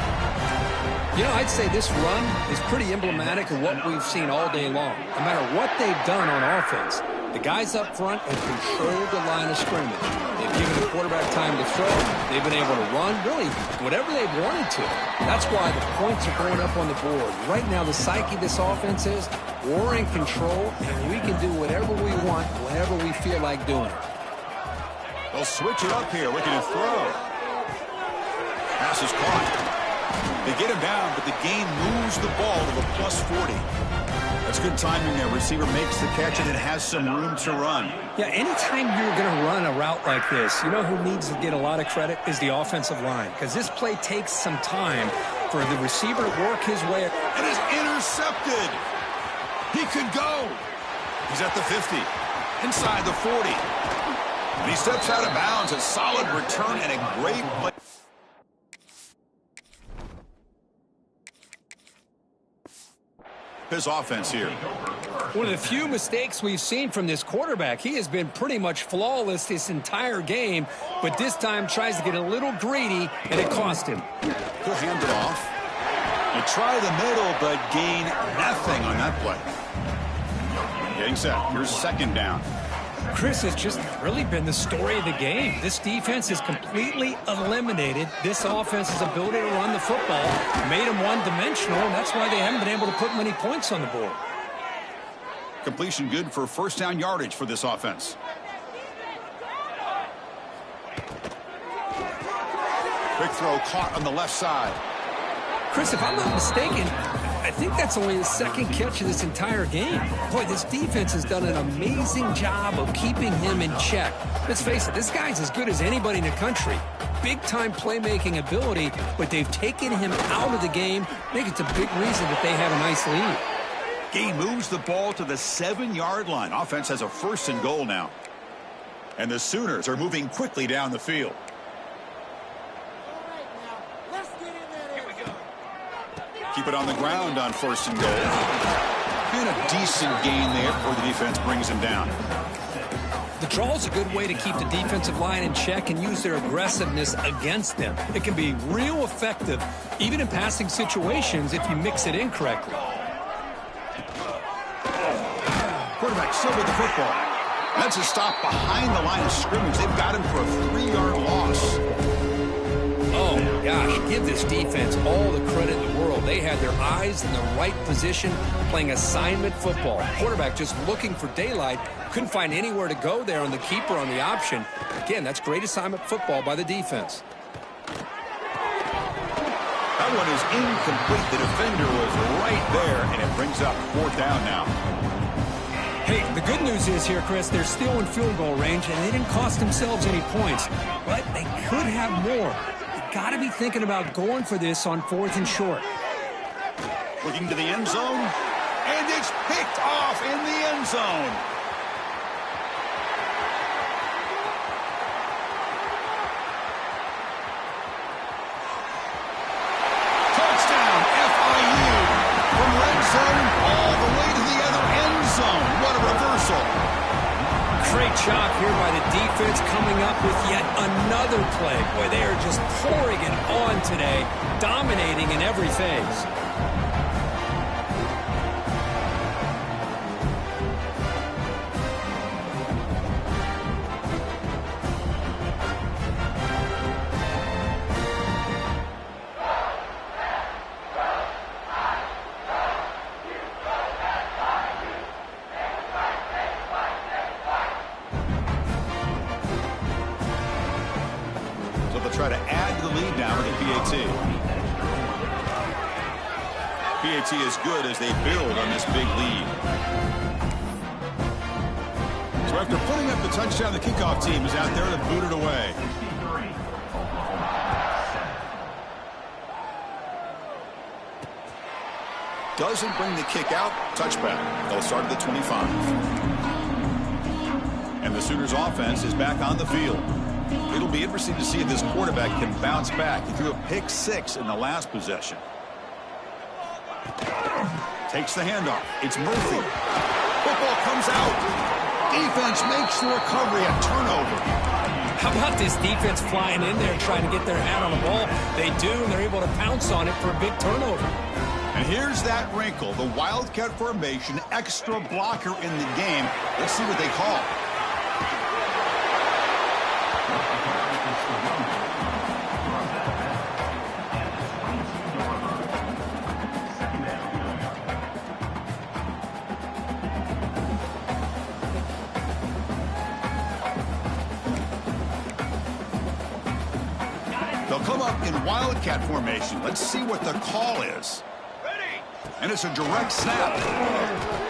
You know, I'd say this run is pretty emblematic of what we've seen all day long. No matter what they've done on offense, the guys up front have controlled the line of scrimmage. They've given the quarterback time to throw. They've been able to run, really, whatever they've wanted to. That's why the points are going up on the board. Right now, the psyche of this offense is we're in control, and we can do whatever we want, whenever we feel like doing it. They'll switch it up here, looking to throw. Pass is caught. They get him down, but the gain moves the ball to the +40. That's good timing there. Receiver makes the catch, and it has some room to run. Yeah, anytime you're going to run a route like this, you know who needs to get a lot of credit is the offensive line, because this play takes some time for the receiver to work his way. And is intercepted. He could go. He's at the 50, inside the 40. And he steps out of bounds. A solid return and a great play. His offense here. One of the few mistakes we've seen from this quarterback. He has been pretty much flawless this entire game, but this time tries to get a little greedy, and it cost him. He'll hand it off. They try the middle, but gain nothing on that play. Getting set. Here's second down. Chris, has just really been the story of the game. This defense has completely eliminated this offense's ability to run the football, made them one-dimensional, and that's why they haven't been able to put many points on the board. Completion good for first down yardage for this offense. Quick throw caught on the left side. Chris, if I'm not mistaken, I think that's only the second catch of this entire game. Boy, this defense has done an amazing job of keeping him in check. Let's face it, this guy's as good as anybody in the country. Big-time playmaking ability, but they've taken him out of the game. I think it's a big reason that they have a nice lead. Gain moves the ball to the 7-yard line. Offense has a 1st and goal now. And the Sooners are moving quickly down the field. Keep it on the ground on 1st and goal. And a decent gain there before the defense brings him down. The draw is a good way to keep the defensive line in check and use their aggressiveness against them. It can be real effective, even in passing situations, if you mix it in correctly. Quarterback still with the football. That's a stop behind the line of scrimmage. They've got him for a 3-yard loss. Oh, gosh, give this defense all the credit in the world. They had their eyes in the right position, playing assignment football. Quarterback just looking for daylight. Couldn't find anywhere to go there on the keeper on the option. Again, that's great assignment football by the defense. That one is incomplete. The defender was right there, and it brings up 4th down now. Hey, the good news is here, Chris, they're still in field goal range, and they didn't cost themselves any points. But they could have more. Got to be thinking about going for this on 4th and short. Looking to the end zone, and it's picked off in the end zone. Touchdown, Great job here by the defense coming up with yet another play. Boy, they are just pouring it on today, dominating in every phase. Try to add to the lead now with the PAT. PAT is good as they build on this big lead. So after putting up the touchdown, the kickoff team is out there to boot it away. Doesn't bring the kick out. Touchback. They'll start at the 25. And the Sooners offense is back on the field. It'll be interesting to see if this quarterback can bounce back. He threw a pick 6 in the last possession. Takes the handoff. It's Murphy. Football comes out. Defense makes the recovery. A turnover. How about this defense flying in there trying to get their hat on the ball? They do, and they're able to pounce on it for a big turnover. And here's that wrinkle. The Wildcat formation, extra blocker in the game. Let's see what they call. They'll come up in Wildcat formation. Let's see what the call is. And it's a direct snap.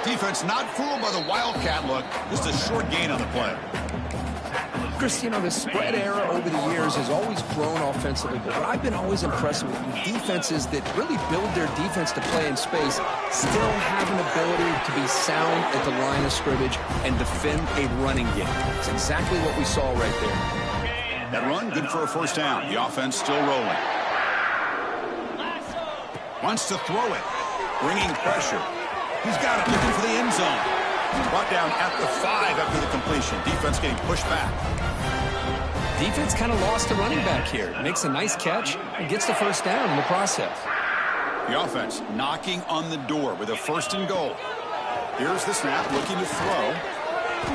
Defense not fooled by the Wildcat look. Just a short gain on the play. Chris, you know, the spread era over the years has always grown offensively, but what I've been always impressed with defenses that really build their defense to play in space still have an ability to be sound at the line of scrimmage and defend a running game. It's exactly what we saw right there. That run, good for a first down. The offense still rolling. Wants to throw it. Bringing pressure. He's got it, looking for the end zone. Brought down at the 5 after the completion. Defense getting pushed back. Defense kind of lost the running back here. Makes a nice catch and gets the first down in the process. The offense knocking on the door with a 1st and goal. Here's the snap, looking to throw.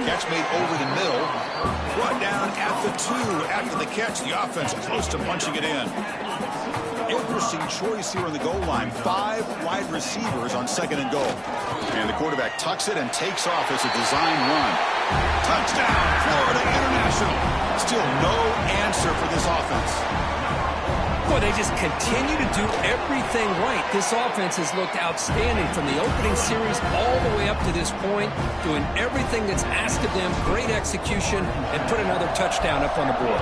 Catch made over the middle. Brought down at the 2 after the catch. The offense close to punching it in. Interesting choice here on the goal line. 5 wide receivers on 2nd and goal. And the quarterback tucks it and takes off as a design run. Touchdown, Florida International. Still no answer for this offense. Boy, they just continue to do everything right. This offense has looked outstanding from the opening series all the way up to this point, doing everything that's asked of them, great execution, and put another touchdown up on the board.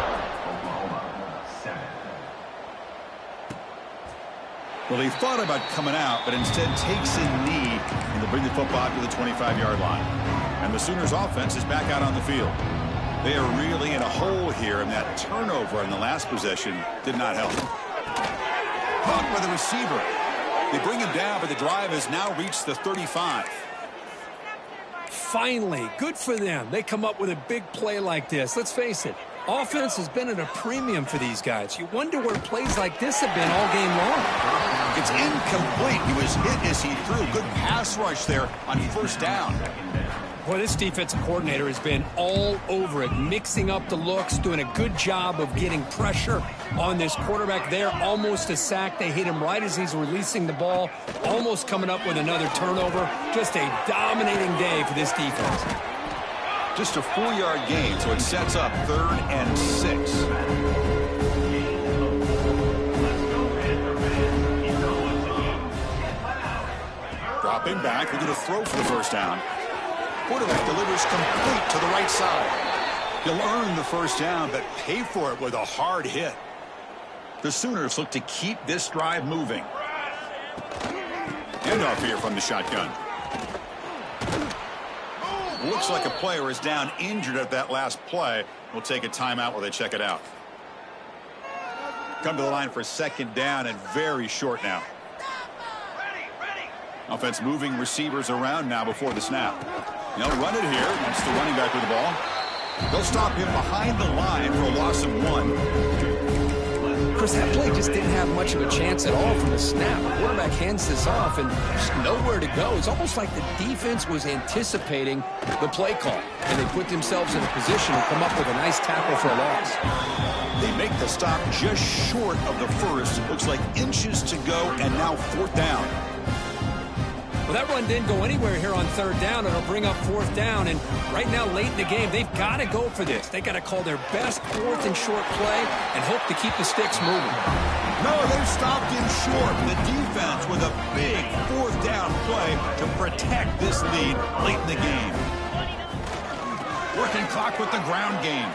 Well, he thought about coming out, but instead takes a knee and to bring the football to the 25-yard line. And the Sooners offense is back out on the field. They are really in a hole here, and that turnover in the last possession did not help. Caught by the receiver. They bring him down, but the drive has now reached the 35. Finally, good for them. They come up with a big play like this. Let's face it, offense has been at a premium for these guys. You wonder where plays like this have been all game long. It's incomplete. He was hit as he threw. Good pass rush there on 1st down. Boy, this defensive coordinator has been all over it, mixing up the looks, doing a good job of getting pressure on this quarterback there. Almost a sack. They hit him right as he's releasing the ball, almost coming up with another turnover. Just a dominating day for this defense. Just a 4-yard gain, so it sets up 3rd and 6. Dropping back, looking to throw for the first down. Quarterback delivers complete to the right side. He'll earn the first down, but pay for it with a hard hit. The Sooners look to keep this drive moving. Handoff here from the shotgun. Looks like a player is down injured at that last play. We'll take a timeout while they check it out. Come to the line for 2nd down and very short now. Offense moving receivers around now before the snap. They'll run it here. That's the running back with the ball. They'll stop him behind the line for a loss of 1. Chris, that play just didn't have much of a chance at all from the snap. The quarterback hands this off, and there's nowhere to go. It's almost like the defense was anticipating the play call, and they put themselves in a position to come up with a nice tackle for a loss. They make the stop just short of the first. It looks like inches to go, and now 4th down. Well, that run didn't go anywhere here on 3rd down. It'll bring up 4th down, and right now, late in the game, they've got to go for this. They got to call their best 4th and short play and hope to keep the sticks moving. No, they've stopped him short. The defense with a big 4th down play to protect this lead late in the game. Working clock with the ground game.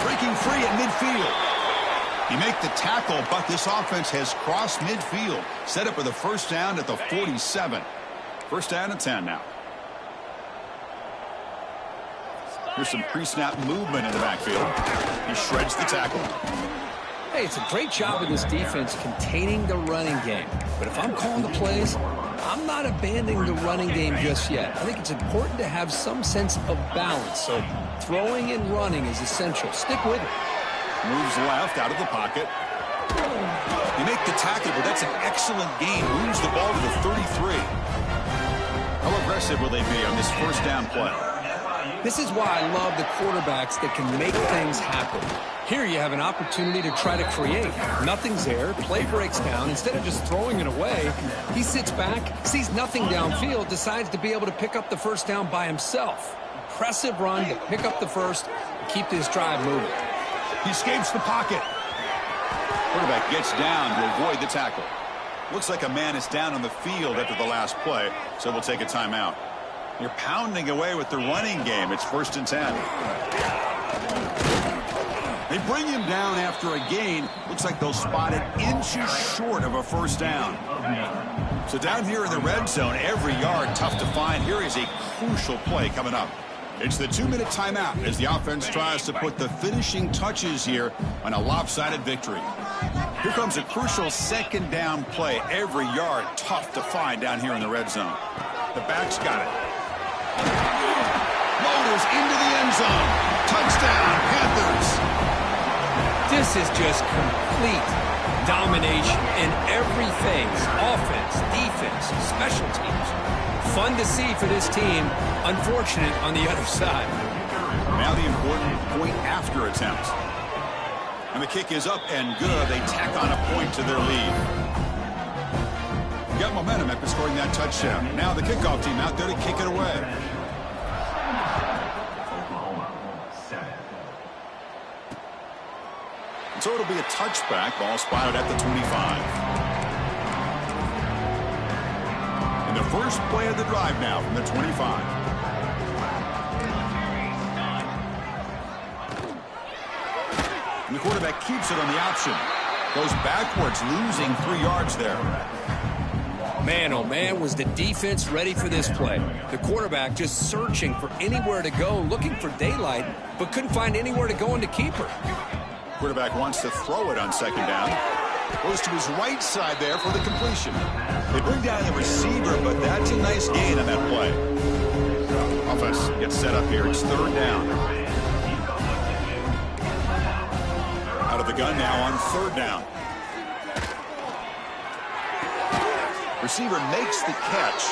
Breaking free at midfield. He make the tackle, but this offense has crossed midfield. Set up for the 1st down at the 47. 1st down and 10 now. Here's some pre-snap movement in the backfield. He shreds the tackle. Hey, it's a great job of this defense containing the running game. But if I'm calling the plays, I'm not abandoning the running game just yet. I think it's important to have some sense of balance. So throwing and running is essential. Stick with it. Moves left out of the pocket. You make the tackle, but that's an excellent gain. Moves the ball to the 33. How aggressive will they be on this 1st down play? This is why I love the quarterbacks that can make things happen. Here you have an opportunity to try to create. Nothing's there. Play breaks down. Instead of just throwing it away, he sits back, sees nothing downfield, decides to be able to pick up the 1st down by himself. Impressive run to pick up the first and keep this drive moving. He escapes the pocket. Quarterback gets down to avoid the tackle. Looks like a man is down on the field after the last play, so we'll take a timeout. You're pounding away with the running game. It's 1st and 10. They bring him down after a gain. Looks like they'll spot it inches short of a 1st down. So down here in the red zone, every yard tough to find. Here is a crucial play coming up. It's the 2-minute timeout as the offense tries to put the finishing touches here on a lopsided victory. Here comes a crucial 2nd down play. Every yard tough to find down here in the red zone. The back's got it. Motors into the end zone. Touchdown, Panthers. This is just complete domination in every phase. Offense, defense, special teams. Fun to see for this team. Unfortunate on the other side. Now the important point after attempt. And the kick is up and good. They tack on a point to their lead. Got momentum after scoring that touchdown. Now the kickoff team out there to kick it away. And so it'll be a touchback. Ball spotted at the 25. And the first play of the drive now from the 25. And the quarterback keeps it on the option. Goes backwards, losing 3 yards there. Man, oh man, was the defense ready for this play. The quarterback just searching for anywhere to go, looking for daylight, but couldn't find anywhere to go into keeper. Quarterback wants to throw it on 2nd down. Goes to his right side there for the completion. They bring down the receiver, but that's a nice gain on that play. Offense gets set up here. It's 3rd down. Out of the gun now on 3rd down. Receiver makes the catch.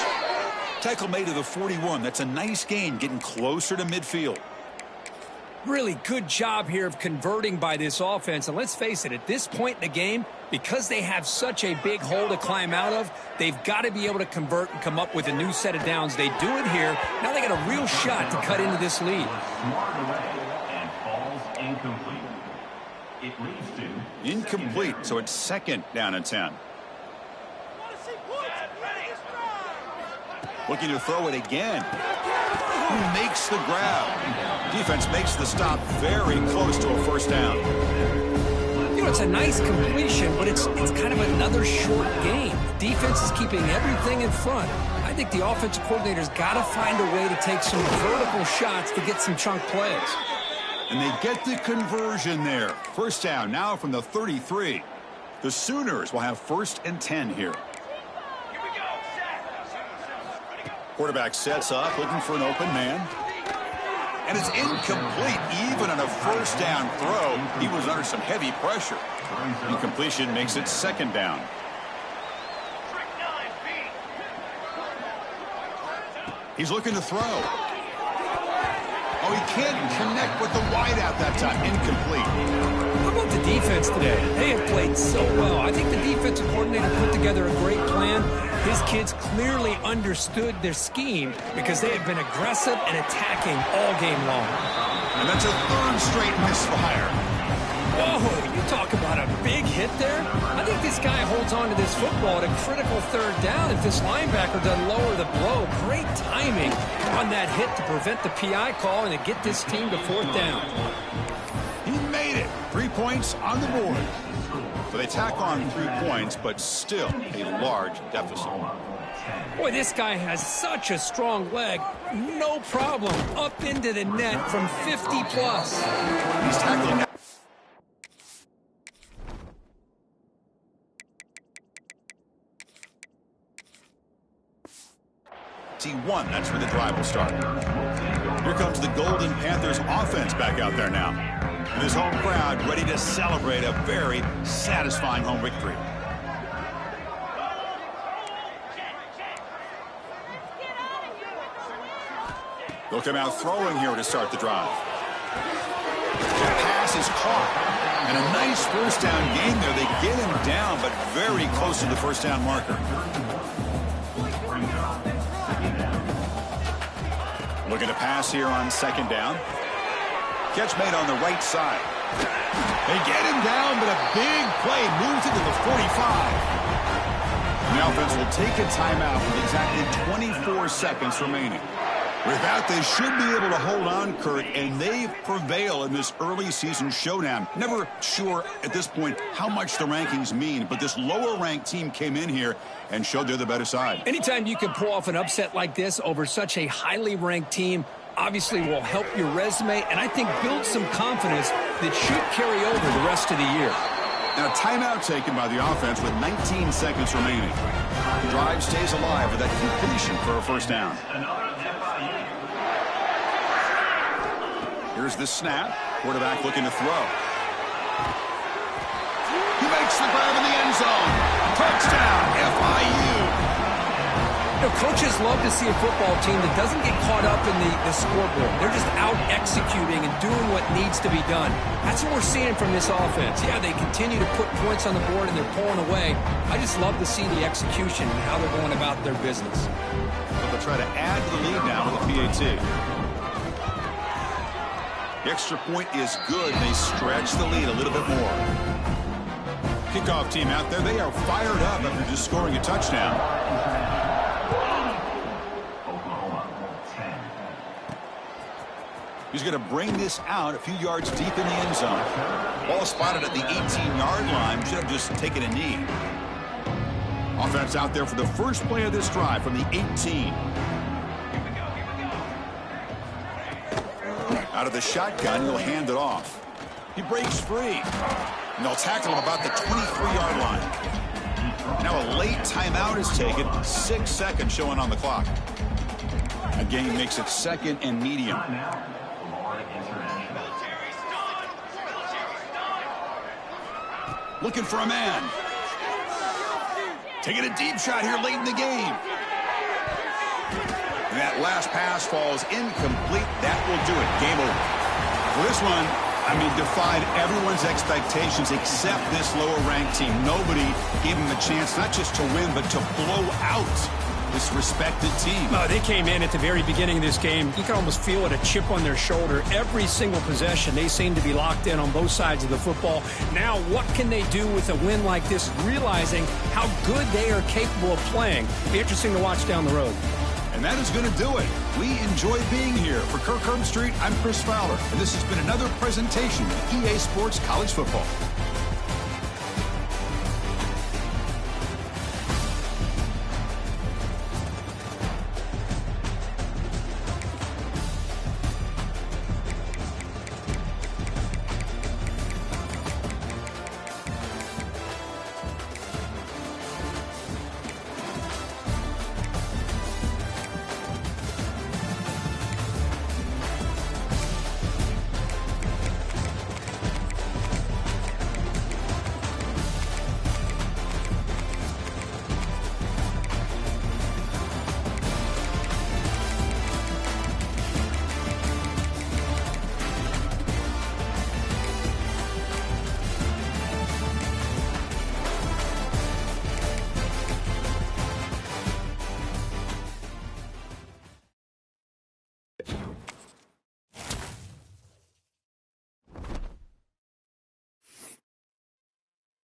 Tackle made to the 41. That's a nice gain, getting closer to midfield. Really good job here of converting by this offense. And let's face it, at this point in the game, because they have such a big hole to climb out of, they've got to be able to convert and come up with a new set of downs. They do it here. Now they got a real shot to cut into this lead. And falls incomplete. It leads to Incomplete, so it's 2nd down and 10. Looking to throw it again. Who makes the grab? Defense makes the stop very close to a 1st down. You know, it's a nice completion, but it's kind of another short game. The defense is keeping everything in front. I think the offensive coordinator's got to find a way to take some vertical shots to get some chunk plays. And they get the conversion there. 1st down now from the 33. The Sooners will have 1st and 10 here. Quarterback sets up, looking for an open man. And it's incomplete. Even on a first down throw, he was under some heavy pressure. Incompletion makes it second down. He's looking to throw. Oh, he can't connect with the wideout that time. Incomplete. How about the defense today? They have played so well. I think the defensive coordinator put together a great plan. His kids clearly understood their scheme because they have been aggressive and attacking all game long. And that's a third straight misfire. Whoa, you talk about a big hit there. I think this guy holds on to this football at a critical third down if this linebacker doesn't lower the blow. Great timing on that hit to prevent the PI call and to get this team to fourth down. He made it. 3 points on the board. So they tack on 3 points, but still a large deficit. Boy, this guy has such a strong leg. No problem. Up into the net from 50-plus. He's tackling that. T1, that's where the drive will start. Here comes the Golden Panthers offense back out there now. And this home crowd ready to celebrate a very satisfying home victory. They'll come out throwing here to start the drive. The pass is caught. And a nice first down gain there. They get him down, but very close to the first down marker. Looking to pass here on second down. Catch made on the right side. They get him down, but a big play moves it to the 45. And the offense will take a timeout with exactly 24 seconds remaining. With that, they should be able to hold on, Kurt, and they prevail in this early season showdown. Never sure at this point how much the rankings mean, but this lower-ranked team came in here and showed they're the better side. Anytime you can pull off an upset like this over such a highly ranked team, obviously will help your resume, and I think build some confidence that should carry over the rest of the year. Now, a timeout taken by the offense with 19 seconds remaining. The drive stays alive with that completion for a first down. Here's the snap. Quarterback looking to throw. He makes the grab in the end zone. Touchdown, FIU. You know, coaches love to see a football team that doesn't get caught up in the scoreboard. They're just out executing and doing what needs to be done. That's what we're seeing from this offense. Yeah, they continue to put points on the board and they're pulling away. I just love to see the execution and how they're going about their business. So they'll try to add to the lead now with a PAT. The extra point is good. They stretch the lead a little bit more. Kickoff team out there. They are fired up after just scoring a touchdown. He's going to bring this out a few yards deep in the end zone. Ball spotted at the 18-yard line. Should have just taken a knee. Offense out there for the first play of this drive from the 18. Out of the shotgun, he'll hand it off. He breaks free. And they'll tackle him about the 23-yard line. Now a late timeout is taken. 6 seconds showing on the clock. A game makes it second and medium. Looking for a man. Taking a deep shot here late in the game. And that last pass falls incomplete. That will do it. Game over. For this one, I mean, defied everyone's expectations except this lower-ranked team. Nobody gave them a chance not just to win, but to blow out this respected team. They came in at the very beginning of this game. You can almost feel it, a chip on their shoulder. Every single possession, they seem to be locked in on both sides of the football. Now, what can they do with a win like this, realizing how good they are capable of playing? Be interesting to watch down the road. And that is going to do it. We enjoy being here. For Kirk Herbstreit, I'm Chris Fowler, and this has been another presentation of EA Sports College Football.